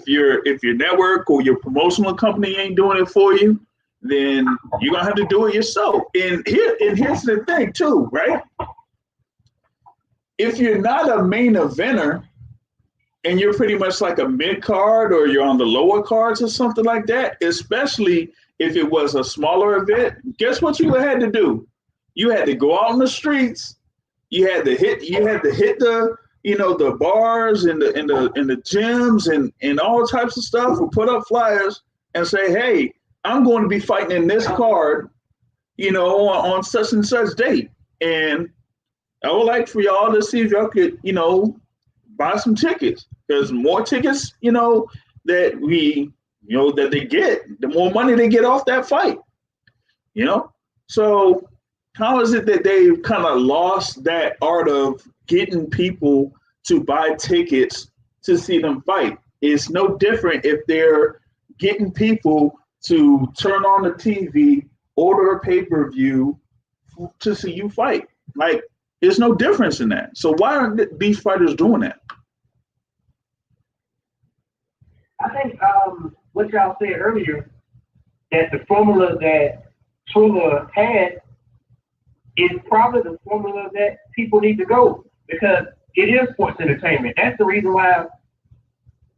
your network or your promotional company ain't doing it for you, then you're gonna have to do it yourself. And here's the thing too, right? If you're not a main eventer and you're pretty much like a mid card or you're on the lower cards or something like that, especially if it was a smaller event, guess what you had to do? You had to go out in the streets. You had to hit the the bars and the gyms and all types of stuff, or put up flyers and say, hey, I'm going to be fighting in this card, on such and such date. And I would like for y'all to see if y'all could, buy some tickets, because more tickets, that that they get, the more money they get off that fight, So how is it that they've kind of lost that art of getting people to buy tickets to see them fight? It's no different if they're getting people to turn on the TV, order a pay-per-view to see you fight. Like, there's no difference in that. So why aren't these fighters doing that?
I think what y'all said earlier, that the formula that Tula had is probably the formula that people need to go, because it is sports entertainment. That's the reason why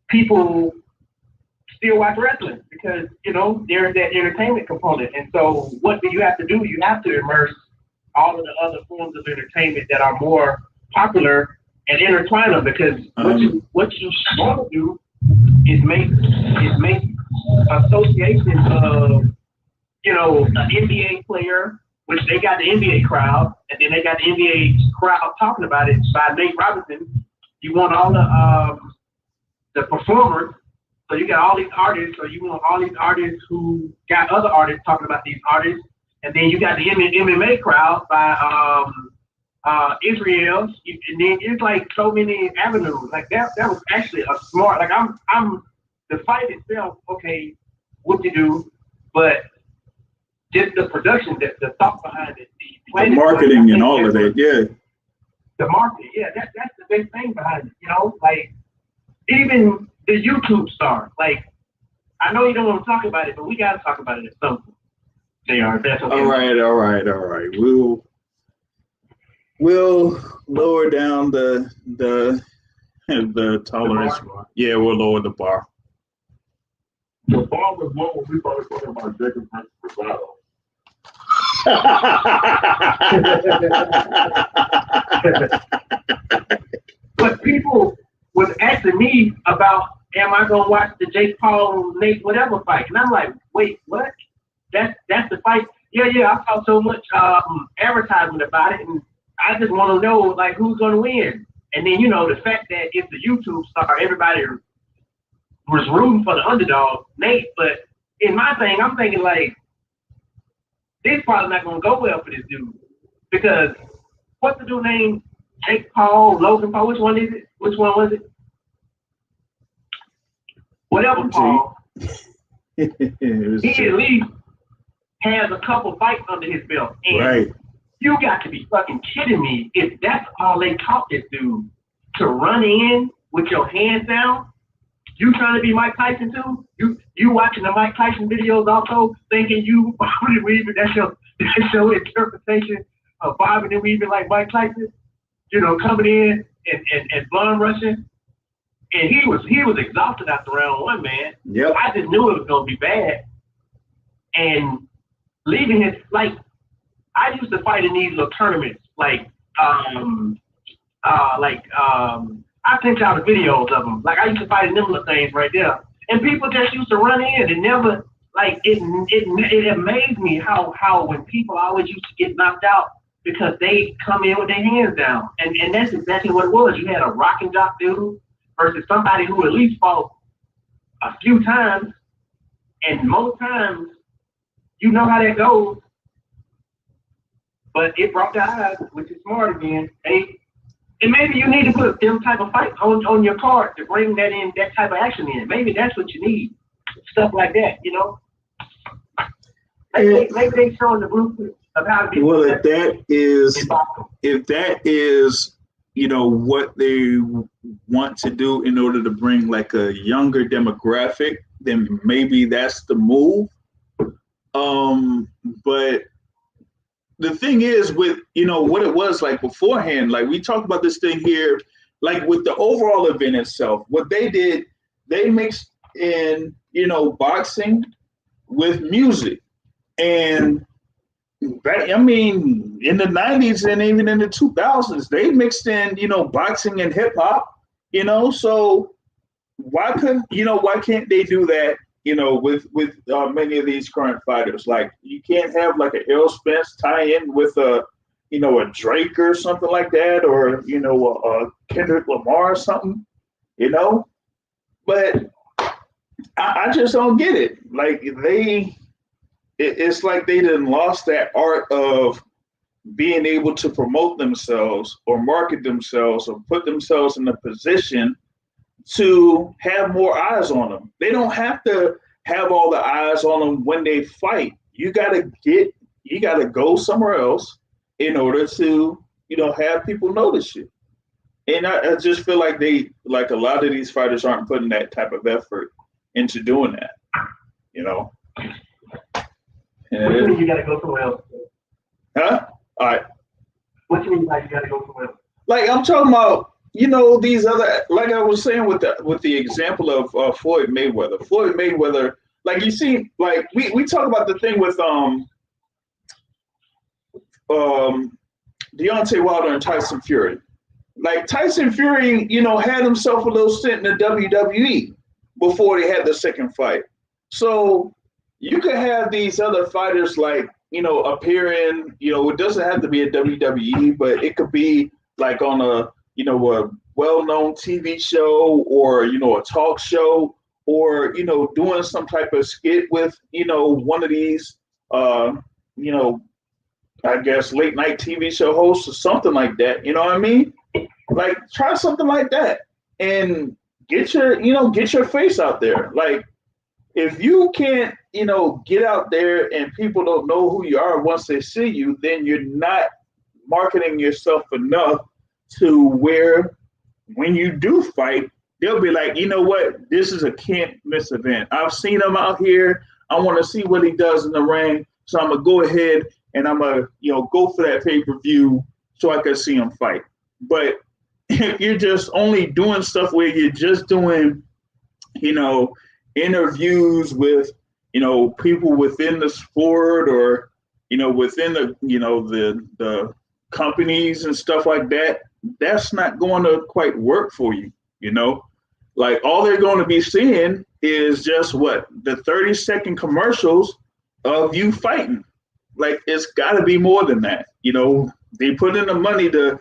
people still watch wrestling, because there's that entertainment component. And so what do you have to do? You have to immerse all of the other forms of entertainment that are more popular and intertwine them, because what you want to do is make associations of an NBA player, which they got the NBA crowd, and then they got the NBA crowd talking about it by Nate Robinson. You want all the performers, so you got all these artists, so you want all these artists who got other artists talking about these artists, and then you got the MMA crowd by Israel, and then it's like so many avenues. Like that was actually a smart. Like I'm the fight itself, okay, what you do, but just the production, the thought behind it,
the marketing and all of that, yeah.
The marketing, yeah, that's the big thing behind it. Like even the YouTube star. Like, I know you don't want to talk about it, but we got to talk about it at some point. JR, that's okay. All
right. We'll lower down the tolerance. Yeah, we'll lower the bar.
The bar was low when we started talking about Jacob Rosado.
But people was asking me about, am I gonna watch the Jake Paul Nate whatever fight? And I'm like, wait, what? That's the fight? Yeah, I saw so much advertisement about it, and I just want to know like who's gonna win. And then the fact that it's a YouTube star, everybody was rooting for the underdog, Nate. But in my thing, I'm thinking like, this probably not gonna go well for this dude, because what's the dude name? Jake Paul, Logan Paul. Which one is it? Which one was it? Whatever Paul. He at least has a couple fights under his belt. And
right.
You got to be fucking kidding me if that's all they taught this dude, to run in with your hands down. You trying to be Mike Tyson too? You watching the Mike Tyson videos also, thinking you bobbing and weaving? That's your interpretation of bobbing and weaving like Mike Tyson? Coming in and bum rushing. And he was exhausted after round one, man.
Yep.
I just knew it was gonna be bad. And leaving his, like, I used to fight in these little tournaments, like I sent y'all the videos of them. Like I used to fight in them little things right there, and people just used to run in and never like it amazed me how when people always used to get knocked out because they come in with their hands down, and that's exactly what it was. You had a rock and jock dude versus somebody who at least fought a few times, and most times you know how that goes. But it brought the eyes, which is smart again. And maybe you need to put them type of fight on your card to bring that type of action in. Maybe that's what you need. Stuff like that, you know? Maybe they showing the blueprint of how to be.
Well, if that is, you know, what they want to do in order to bring like a younger demographic, then maybe that's the move. But the thing is with, you know, what it was like beforehand, like we talked about this thing here, like with the overall event itself, what they did, they mixed in, you know, boxing with music. And I mean, in the 90s and even in the 2000s, they mixed in, you know, boxing and hip hop, you know, so why can't they do that, you know, with many of these current fighters? Like you can't have like an Errol Spence tie in with a, you know, a Drake or something like that, or, you know, a Kendrick Lamar or something, you know, but I just don't get it. Like it's like they done lost that art of being able to promote themselves or market themselves or put themselves in a position to have more eyes on them. They don't have to have all the eyes on them when they fight. You gotta go somewhere else in order to, you know, have people notice you. And I just feel like a lot of these fighters aren't putting that type of effort into doing that, you know.
What do you mean you gotta go somewhere else?
Huh? All right.
What do you mean like you gotta go somewhere else?
Like I'm talking about, you know, these other, like I was saying with the example of Floyd Mayweather. Floyd Mayweather, like you see, like we talk about the thing with Deontay Wilder and Tyson Fury. Like Tyson Fury, you know, had himself a little stint in the WWE before they had the second fight. So you could have these other fighters like, you know, appearing, you know, it doesn't have to be a WWE, but it could be like on a, you know, a well-known TV show or, you know, a talk show or, you know, doing some type of skit with, you know, one of these, you know, I guess late night TV show hosts or something like that. You know what I mean? Like try something like that and get your face out there. Like if you can't, you know, get out there and people don't know who you are once they see you, then you're not marketing yourself enough to where when you do fight, they'll be like, you know what, this is a can't miss event. I've seen him out here. I want to see what he does in the ring. So I'm gonna go ahead and I'm gonna, you know, go for that pay-per-view so I can see him fight. But if you're just only doing stuff where you're just doing, you know, interviews with, you know, people within the sport or, you know, within the, you know, the companies and stuff like that, that's not going to quite work for you, you know? Like all they're going to be seeing is just what? The 30-second commercials of you fighting. Like it's got to be more than that. You know, they put in the money to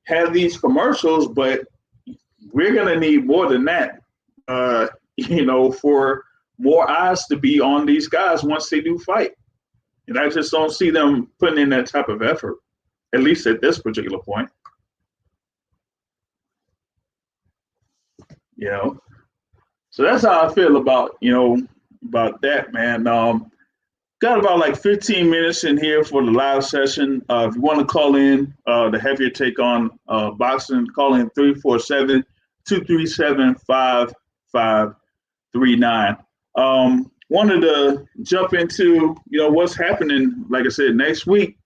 have these commercials, but we're going to need more than that, you know, for more eyes to be on these guys once they do fight. And I just don't see them putting in that type of effort, at least at this particular point. You know, so that's how I feel about, you know, about that, man. Got about like 15 minutes in here for the live session. If you want to call in to have your take on boxing, call in 347-237-5539. Wanted to jump into, you know, what's happening, like I said, next week.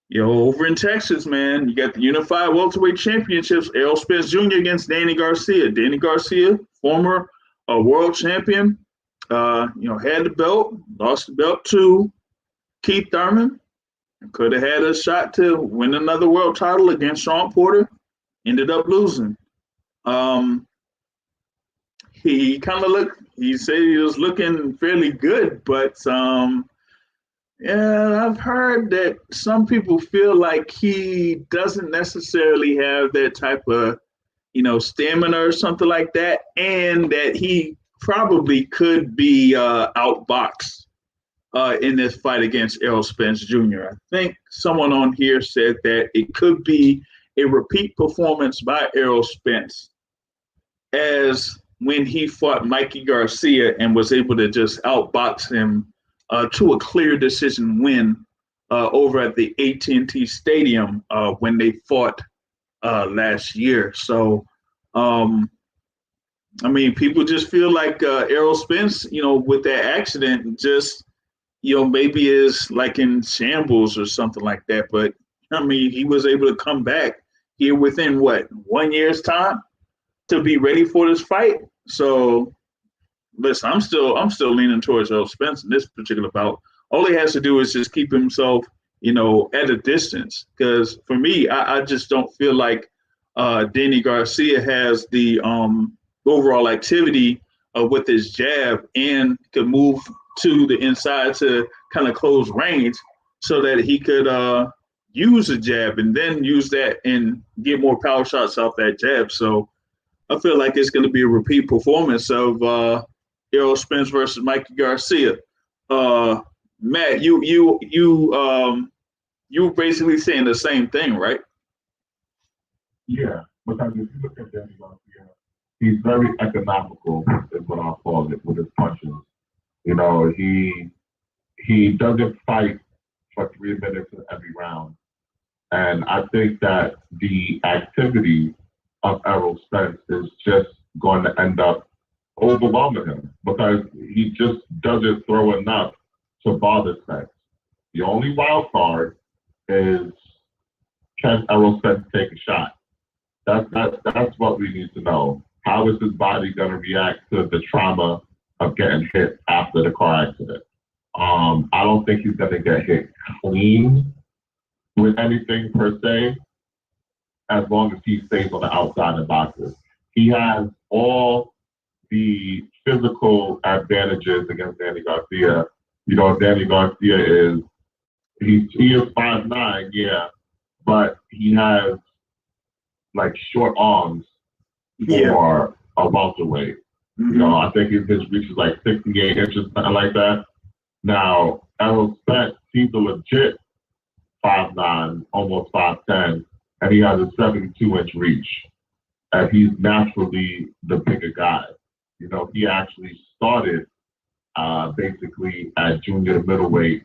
You know, over in Texas, man, you got the Unified Welterweight Championships. Errol Spence Jr. against Danny Garcia. Danny Garcia, former world champion, you know, had the belt, lost the belt to Keith Thurman. Could have had a shot to win another world title against Sean Porter. ended up losing. He kind of looked. He said he was looking fairly good, but yeah, I've heard that some people feel like he doesn't necessarily have that type of, stamina or something like that, and that he probably could be outboxed in this fight against Errol Spence Jr. I think someone on here said that it could be a repeat performance by Errol Spence as when he fought Mikey Garcia and was able to just outbox him to a clear decision win over at the AT&T Stadium when they fought last year. So, people just feel like Errol Spence, with that accident, just maybe is like in shambles or something like that. But he was able to come back here within 1 year's time to be ready for this fight. So listen, I'm still leaning towards Errol Spence in this particular bout. All he has to do is just keep himself, at a distance. Because for me, I just don't feel like Danny Garcia has the overall activity with his jab and could move to the inside to kind of close range so that he could use a jab and then use that and get more power shots off that jab. So I feel like it's going to be a repeat performance of Errol Spence versus Mikey Garcia. Matt, you basically saying the same thing, right?
Yeah, because if you look at Danny Garcia, he's very economical, is what I'll call it, with his punches. He doesn't fight for 3 minutes in every round. And I think that the activity of Errol Spence is just going to end up overwhelming him because he just doesn't throw enough to bother Spence. The only wild card is, can Errol Spence take a shot? That's what we need to know. How is his body going to react to the trauma of getting hit after the car accident? I don't think he's going to get hit clean with anything per se, as long as he stays on the outside and boxes. He has all the physical advantages against Danny Garcia. Danny Garcia he is 5'9", yeah, but he has like short arms for a welterweight.
Mm-hmm.
I think his reach is like 68 inches, something like that. Now, Errol Spence, he's a legit 5'9", almost 5'10", and he has a 72-inch reach. And he's naturally the bigger guy. He actually started basically at junior to middleweight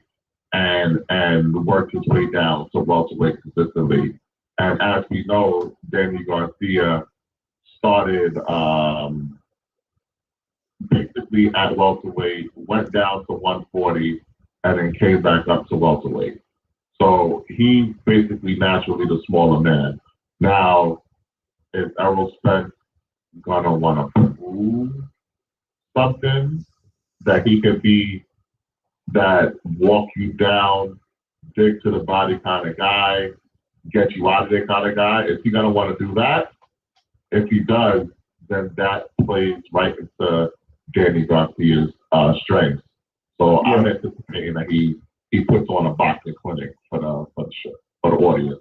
and worked his way down to welterweight consistently. And as we know, Danny Garcia started basically at welterweight, went down to 140, and then came back up to welterweight. So he's basically naturally the smaller man. Now, is Errol Spence gonna want to prove something that he could be that walk you down, dig to the body kind of guy, get you out of there kind of guy? Is he gonna want to do that? If he does, then that plays right into Danny Garcia's strengths. So I'm anticipating that he puts on a boxing clinic for the audience.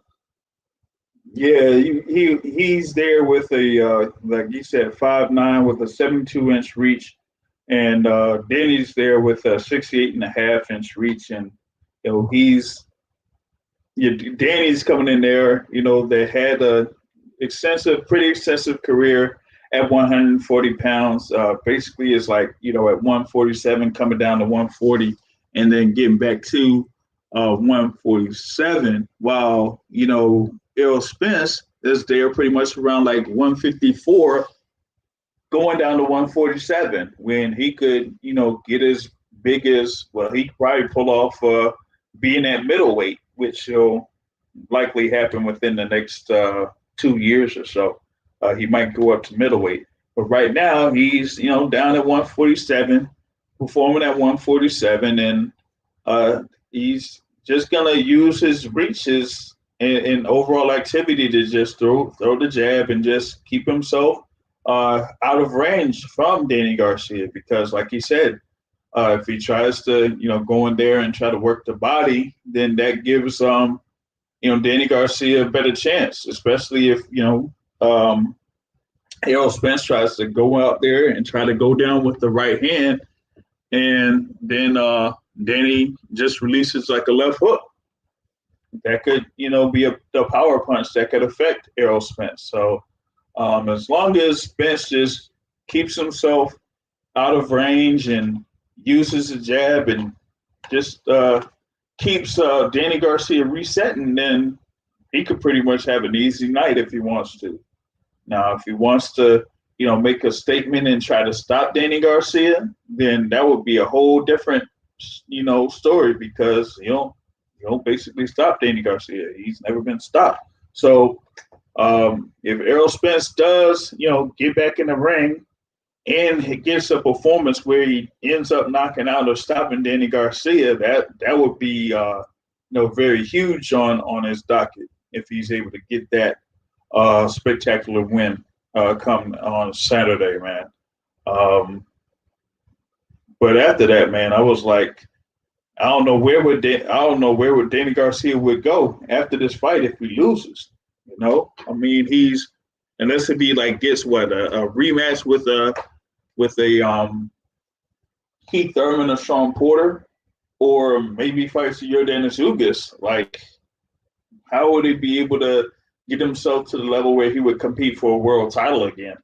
Yeah, he's there with a like you said, 5'9" with a 72-inch reach, and Danny's there with a 68.5-inch reach, and Danny's coming in there. They had a pretty extensive career at 140 pounds. Basically, is like at 147, coming down to 140, and then getting back to 147. While Errol Spence is there pretty much around like 154, going down to 147, when he could, get as big as, he could probably pull off being at middleweight, which will likely happen within the next 2 years or so. He might go up to middleweight. But right now, he's, down at 147, performing at 147, and he's just going to use his reaches in overall activity to just throw the jab and just keep himself out of range from Danny Garcia, because like he said, if he tries to go in there and try to work the body, then that gives Danny Garcia a better chance, especially if Errol Spence tries to go out there and try to go down with the right hand, and then Danny just releases like a left hook. That could, be a power punch that could affect Errol Spence. So as long as Spence just keeps himself out of range and uses the jab and just keeps Danny Garcia resetting, then he could pretty much have an easy night if he wants to. Now, if he wants to, make a statement and try to stop Danny Garcia, then that would be a whole different, story, because you don't basically stop Danny Garcia. He's never been stopped. So if Errol Spence does, get back in the ring and he gets a performance where he ends up knocking out or stopping Danny Garcia, that would be very huge on his docket if he's able to get that spectacular win come on Saturday, man. But after that, man, I was like, I don't know where Danny Garcia would go after this fight if he loses. I mean, unless if he gets a rematch with a Keith Thurman or Sean Porter, or maybe fights Yordenis Ugas. Like, how would he be able to get himself to the level where he would compete for a world title again?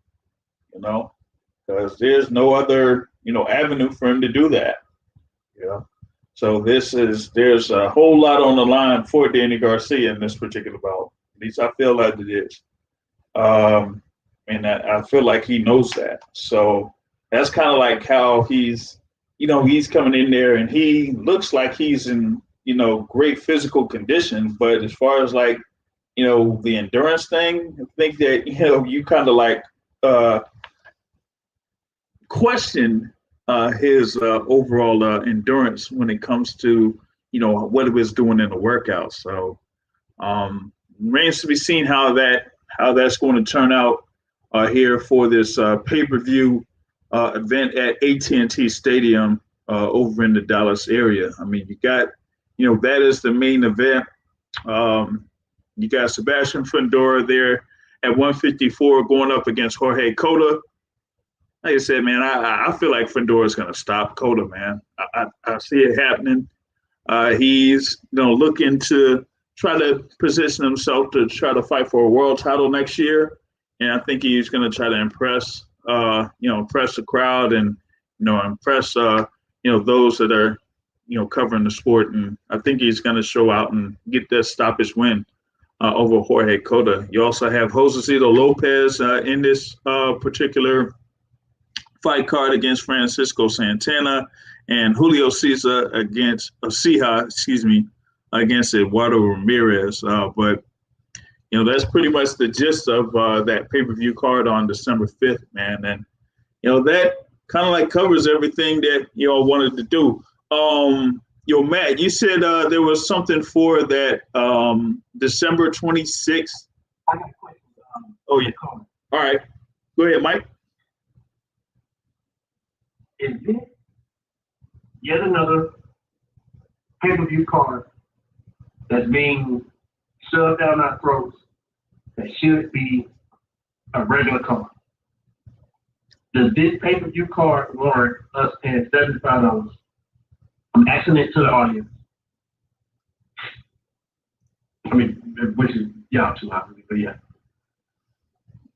Because there's no other avenue for him to do that. So there's a whole lot on the line for Danny Garcia in this particular bout. At least I feel like it is. And I feel like he knows that. So that's kind of like how he's coming in there and he looks like he's in, great physical condition. But as far as the endurance thing, I think that, you kind of question his overall endurance when it comes to, what he was doing in the workout. So remains to be seen how that's going to turn out here for this pay-per-view event at AT&T Stadium over in the Dallas area. I mean, you got, that is the main event. You got Sebastian Fundora there at 154 going up against Jorge Cota. Like I said, man, I feel like Fundora is going to stop Cota, man. I see it happening. He's looking to try to position himself to try to fight for a world title next year, and I think he's going to try to impress the crowd and impress those that are covering the sport. And I think he's going to show out and get that stoppage win over Jorge Cota. You also have Josecito Lopez in this particular fight card against Francisco Santana, and Julio Cesar against Eduardo Ramirez. But that's pretty much the gist of that pay-per-view card on December 5th, man. And that kind of covers everything that wanted to do. Matt, you said there was something for that December 26th.
I got a question.
Oh yeah. All right. Go ahead, Mike.
Is this yet another pay-per-view card that's being shoved down our throats that should be a regular card? Does this pay-per-view card warrant us paying $75? I'm asking it to the audience. I mean, which is y'all too, obviously, but yeah.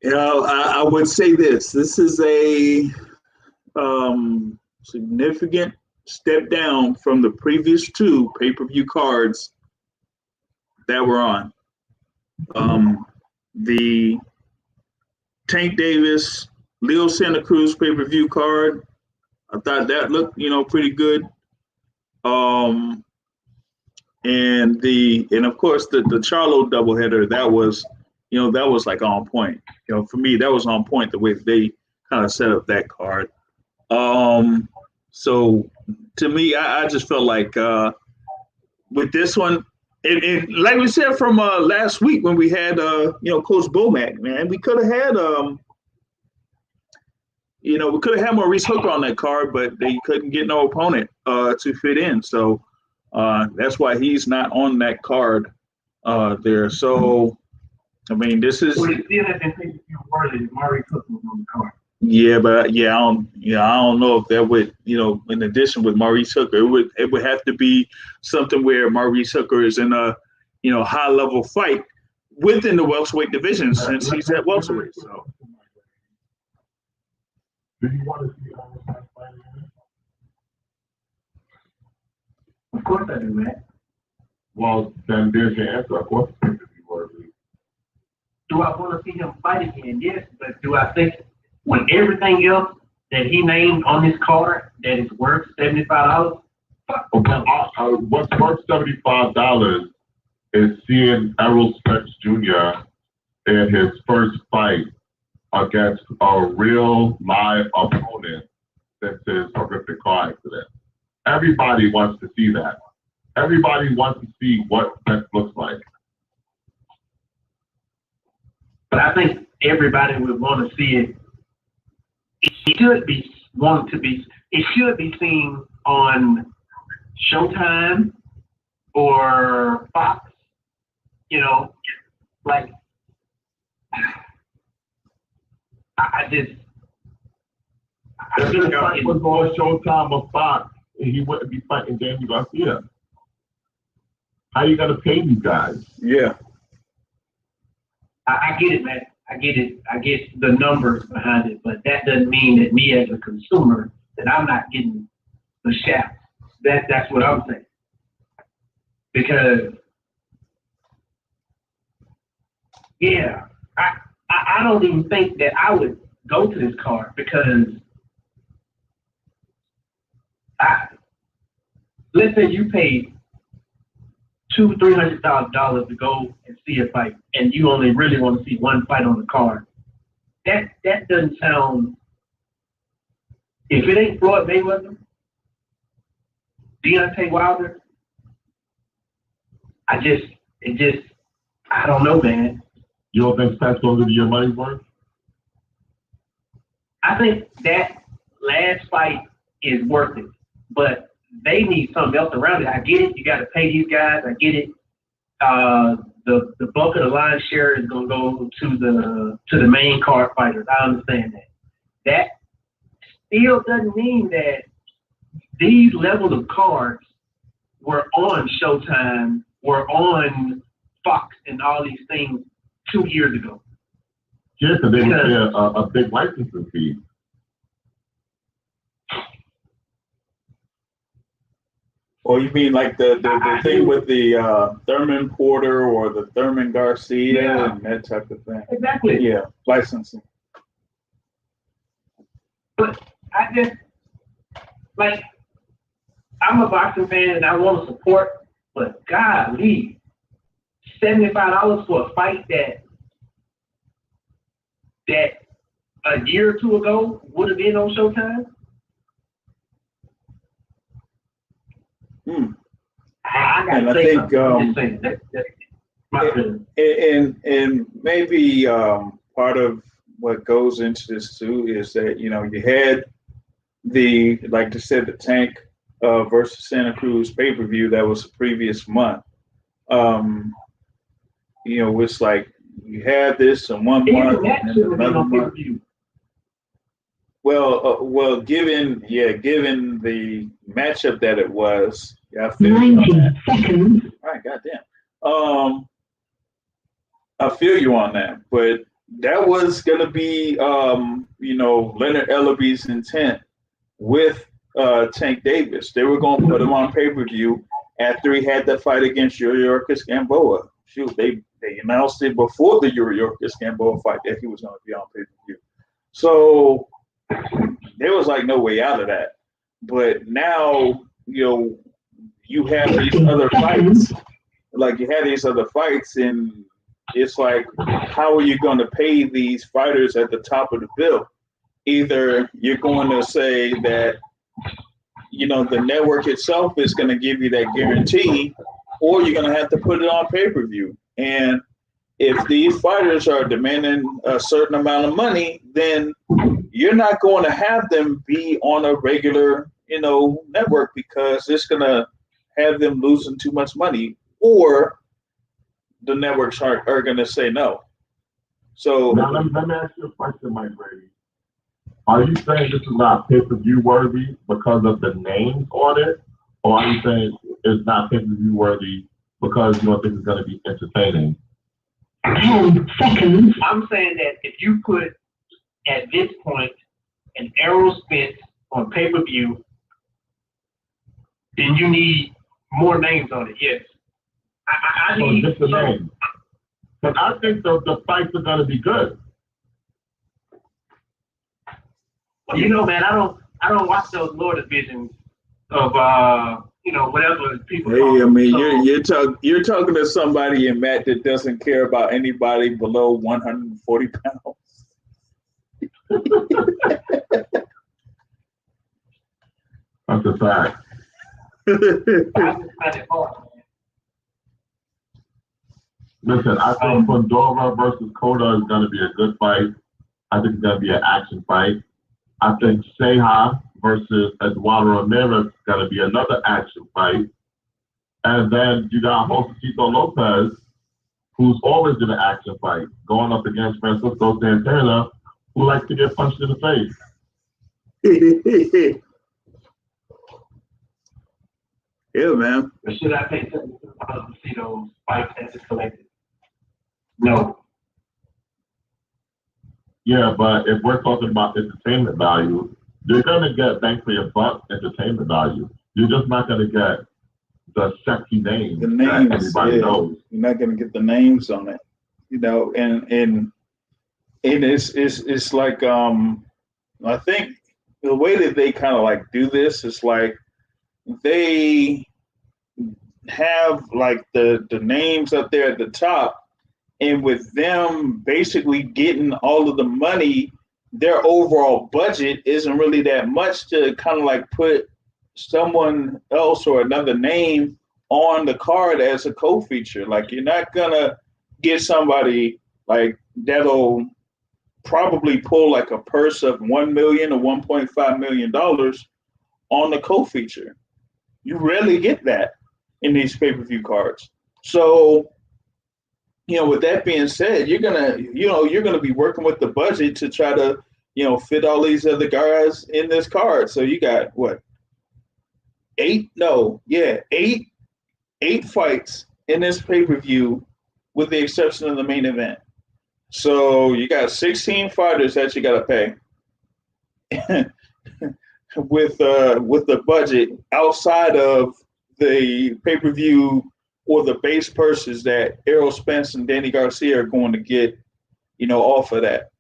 I would say this. This is a significant step down from the previous two pay-per-view cards that were on. The Tank Davis, Leo Santa Cruz pay-per-view card, I thought that looked, pretty good. And of course the Charlo doubleheader, that was on point. For me, that was on point the way they kind of set up that card. So to me, I just felt like with this one, And like we said from last week when we had Coach Bomac, man, we could have had we could have had Maurice Hooker on that card, but they couldn't get no opponent to fit in. So that's why he's not on that card there. So I mean, this is.
So they still have been taking word that Maurice Hooker was on the card.
Yeah, but I don't know if that would, in addition with Maurice Hooker, it would have to be something where Maurice Hooker is in a, high level fight within the welterweight division since he's at welterweight. So.
Do you want to see Ironside fight again?
Of course I do, man.
Well, then there's your answer. Of course, if you want to.
Do I want to see him fight again? Yes, but do I think with everything else that he named on his card that is worth $75?
Okay, what's worth $75 is seeing Errol Spence Jr. in his first fight against a real live opponent since his horrific car accident. Everybody wants to see that. Everybody wants to see what Spence looks like.
But I think everybody would want to see it. It should be seen on Showtime or Fox, like I think
if was on Showtime or Fox, he wouldn't be fighting Daniel Garcia. How you gonna pay these guys?
Yeah.
I get it, man. I get it. I get the numbers behind it, but that doesn't mean that me as a consumer that I'm not getting the shaft. That's what I'm saying. Because I don't even think that I would go to this card because let's say you paid $200,000-$300,000 to go and see a fight, and you only really want to see one fight on the card. That doesn't sound. If it ain't Floyd Mayweather, Deontay Wilder, I don't know, man.
You don't think Spence gonna give you your money's worth?
I think that last fight is worth it, but they need something else around it. I get it. You got to pay these guys. I get it. The bulk of the line share is going to go to the main card fighters. I understand that. That still doesn't mean that these levels of cards were on Showtime, were on Fox, and all these things 2 years ago.
Yeah, because they would pay a big licensing fee.
Or you mean like the thing with the Thurman Porter or the Thurman Garcia and that type of thing?
Exactly.
Yeah, licensing.
But I just, I'm a boxing fan and I want to support, but golly, $75 for a fight that a year or two ago would have been on Showtime? I gotta say something. That's my opinion.
And maybe part of what goes into this too is that you had like I said, the Tank versus Santa Cruz pay-per-view that was the previous month. It's like you had this in 1 month and another month. Well, given the matchup that it was, I feel 90 seconds. All right, goddamn. I feel you on that, but that was gonna be, Leonard Ellaby's intent with Tank Davis. They were gonna put him on pay-per-view after he had that fight against Yuriorkis Gamboa. Shoot, they announced it before the Yuriorkis Gamboa fight that he was gonna be on pay-per-view. So there was like no way out of that. But now, you have these other fights. Like you had these other fights, and it's like, how are you going to pay these fighters at the top of the bill? Either you're going to say that, the network itself is going to give you that guarantee, or you're gonna have to put it on pay-per-view. And if these fighters are demanding a certain amount of money, then you're not going to have them be on a regular, network, because it's going to have them losing too much money, or the networks are going to say no. So
now let me ask you a question, Mike Brady. Are you saying this is not pay-per-view worthy because of the names on it, or are you saying it's not pay-per-view worthy because you don't think it's going to be entertaining?
10 seconds. I'm saying that if you put at this point an Errol Spence on pay-per-view, then you need more names on it. Yes. I need
just the names. But I think the fights are going to be good.
Well, man, I don't watch those lower divisions of whatever people.
Hey, I mean, you're talking to somebody in Matt that doesn't care about anybody below 140 pounds.
That's a fact. Listen, I think Fundora versus Coda is going to be a good fight. I think it's going to be an action fight. I think Seha versus Eduardo Ramirez is going to be another action fight. And then you got Josecito Lopez, who's always in an action fight, going up against Francisco Santana, who likes to get punched in the face.
Yeah, man.
Or should I pay $70 to see those fights that is collected? No.
Yeah, but if we're talking about entertainment value, you're going to get bang for your buck entertainment value. You're just not going to get the sexy names
that everybody
knows.
You're not going to get the names on it, and it's like I think the way that they kind of like do this is like they have like the names up there at the top, and with them basically getting all of the money, their overall budget isn't really that much to kind of like put someone else or another name on the card as a co-feature. Like, you're not gonna get somebody like that'll probably pull like a purse of $1 million or $1.5 million on the co-feature. You rarely get that in these pay-per-view cards. So, with that being said, you're gonna be working with the budget to try to, fit all these other guys in this card. So you got what? Eight fights in this pay-per-view, with the exception of the main event. So you got 16 fighters that you got to pay with the budget outside of the pay-per-view or the base purses that Errol Spence and Danny Garcia are going to get, off of that.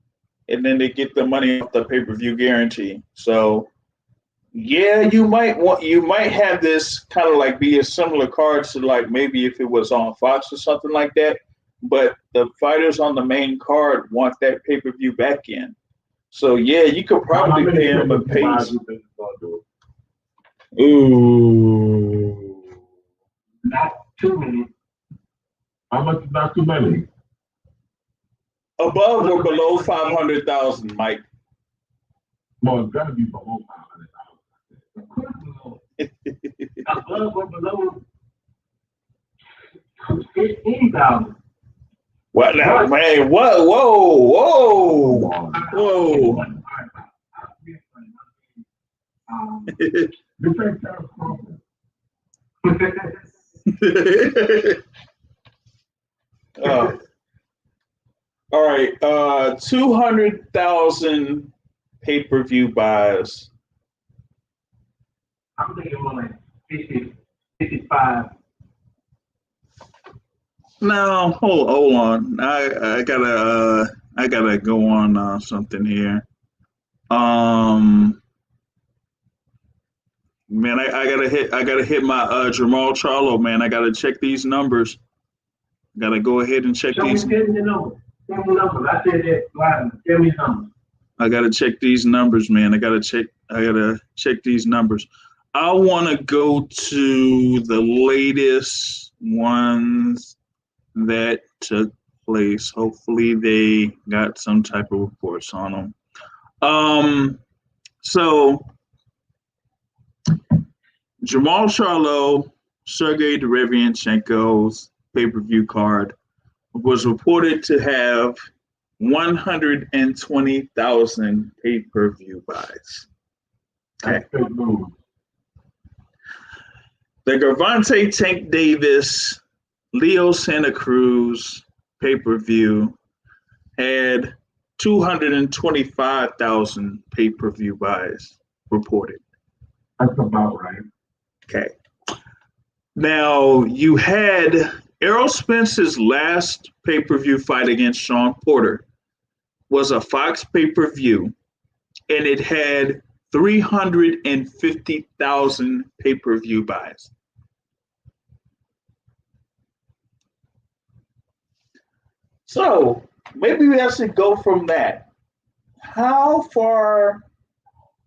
And then they get the money off the pay-per-view guarantee. So yeah, you might have this kind of like be a similar card to like maybe if it was on Fox or something like that. But the fighters on the main card want that pay-per-view back in. So yeah, you could probably pay them a pace. Ooh.
Not too many.
How much is not too many?
Above or below 500,000, Mike?
Well, it's gotta be below 500,000.
Above or below 15,000.
What now, man? What? Whoa!
This ain't catastrophic.
All right. 200,000 pay-per-view buys.
I'm thinking more like 50, 55.
No, hold on. I gotta go on something here. Man, I gotta hit my Jamal Charlo, man. I gotta check these numbers. Gotta go ahead and check these.
Tell me the numbers. I said that live. Tell me numbers.
I gotta check these numbers, man. I gotta check these numbers. I want to go to the latest ones that took place. Hopefully, they got some type of reports on them. So Jamal Charlo, Sergey Derevianchenko's pay-per-view card was reported to have 120,000 pay-per-view buys. Okay. The Gervonta Tank Davis, Leo Santa Cruz pay-per-view had 225,000 pay-per-view buys reported.
That's about right.
Okay. Now, you had Errol Spence's last pay-per-view fight against Sean Porter was a Fox pay-per-view, and it had 350,000 pay-per-view buys. So maybe we have to go from that. How far,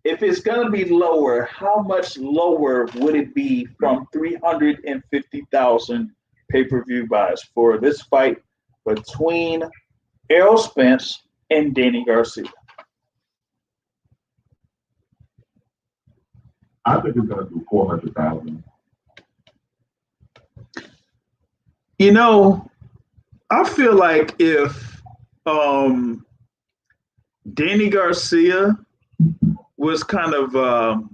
if it's going to be lower, how much lower would it be from 350,000 pay-per-view buys for this fight between Errol Spence and Danny Garcia?
I think it's going to do 400,000.
You know, I feel like if Danny Garcia was kind of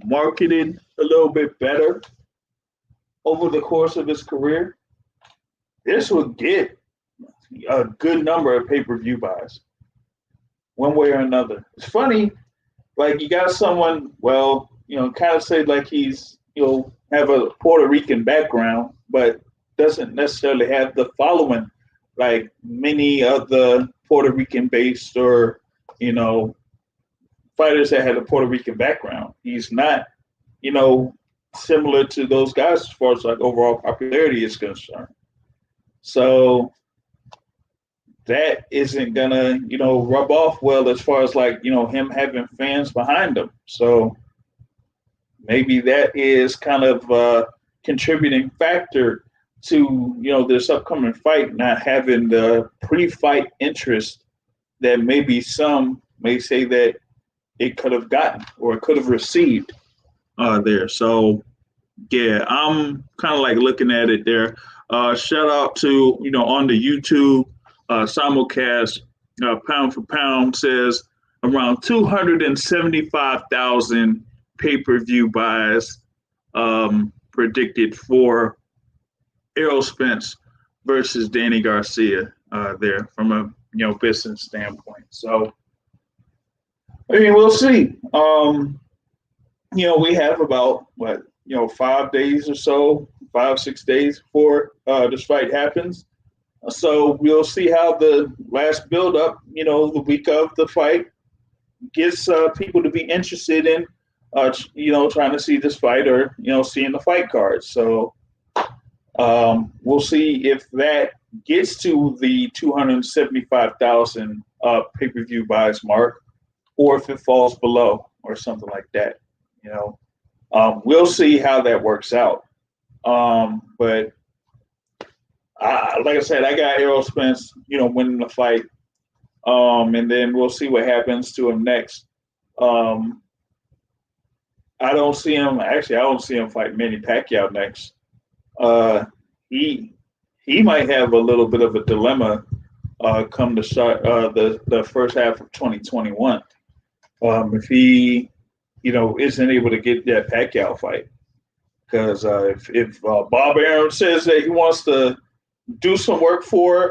marketed a little bit better over the course of his career, this would get a good number of pay-per-view buys, one way or another. It's funny, like you got someone, well, kind of say like he's, have a Puerto Rican background, but doesn't necessarily have the following like many of the Puerto Rican based or, fighters that had a Puerto Rican background. He's not, similar to those guys as far as like overall popularity is concerned. So that isn't gonna, rub off well as far as like, him having fans behind him. So maybe that is kind of a contributing factor to, this upcoming fight not having the pre-fight interest that maybe some may say that it could have gotten or it could have received there. So yeah, I'm kind of like looking at it there. Shout out to, on the YouTube simulcast, Pound for Pound says around 275,000 pay-per-view buys predicted for Errol Spence versus Danny Garcia there from a business standpoint. So I mean, we'll see. We have about 5 days or so, 5-6 days before this fight happens. So we'll see how the last build up, the week of the fight gets people to be interested in, trying to see this fight or, seeing the fight cards. So we'll see if that gets to the 275,000 pay-per-view buys mark, or if it falls below or something like that. We'll see how that works out. But like I said, I got Errol Spence, winning the fight. And then we'll see what happens to him next. I don't see him fight Manny Pacquiao next. He might have a little bit of a dilemma come to start the first half of 2021. If he, isn't able to get that Pacquiao fight, because if Bob Arum says that he wants to do some work for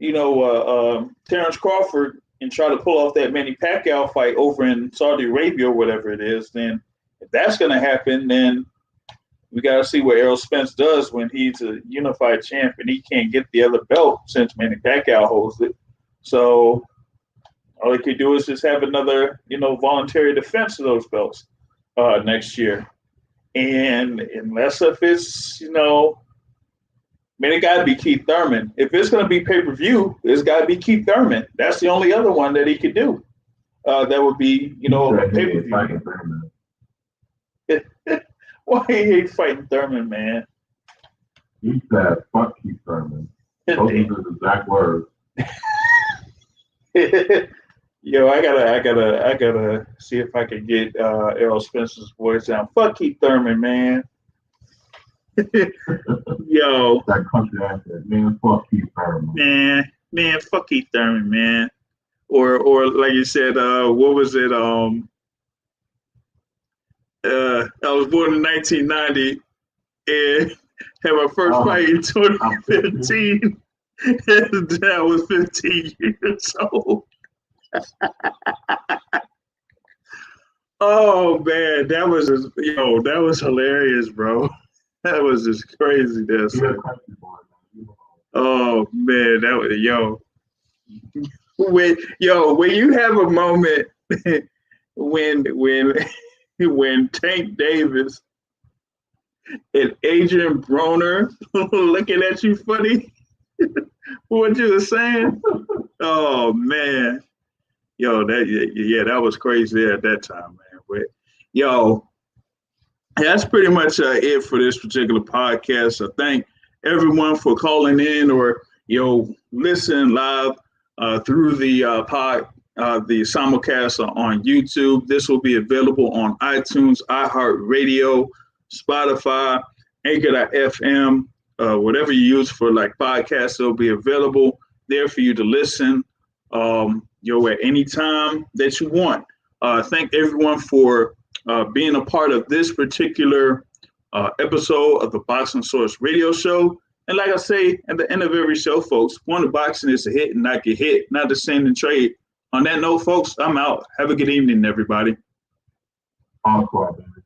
Terrence Crawford and try to pull off that Manny Pacquiao fight over in Saudi Arabia or whatever it is, then if that's going to happen, then we got to see what Errol Spence does when he's a unified champ and he can't get the other belt since Manny Pacquiao holds it. So all he could do is just have another, voluntary defense of those belts next year. And unless if it's, it got to be Keith Thurman. If it's going to be pay-per-view, it's got to be Keith Thurman. That's the only other one that he could do. That would be, a pay-per-view. Why he hate fighting Thurman, man?
He said, "Fuck Keith Thurman." Those are the exact words.
Yo, I gotta see if I can get Errol Spencer's voice down. Fuck Keith Thurman, man. Yo,
That country accent, man. Fuck Keith Thurman.
man, fuck Keith Thurman, man. Or like you said, what was it? I was born in 1990 and had my first fight in 2015. And I was 15 years old. Oh man, that was hilarious, bro. That was just crazy. Oh man, that was when you have a moment when Tank Davis and Adrian Broner looking at you funny for what you were saying. Oh man. That was crazy at that time, man. But that's pretty much it for this particular podcast. So thank everyone for calling in or listen live through the the simulcast on YouTube. This will be available on iTunes, iHeartRadio, Spotify, Anchor.fm, whatever you use for like podcasts. It'll be available there for you to listen. At any time that you want. Thank everyone for being a part of this particular episode of the Boxing Source Radio Show. And like I say at the end of every show, folks, one of boxing is to hit and not get hit, not to send and trade. On that note, folks, I'm out. Have a good evening, everybody.
Encore, baby.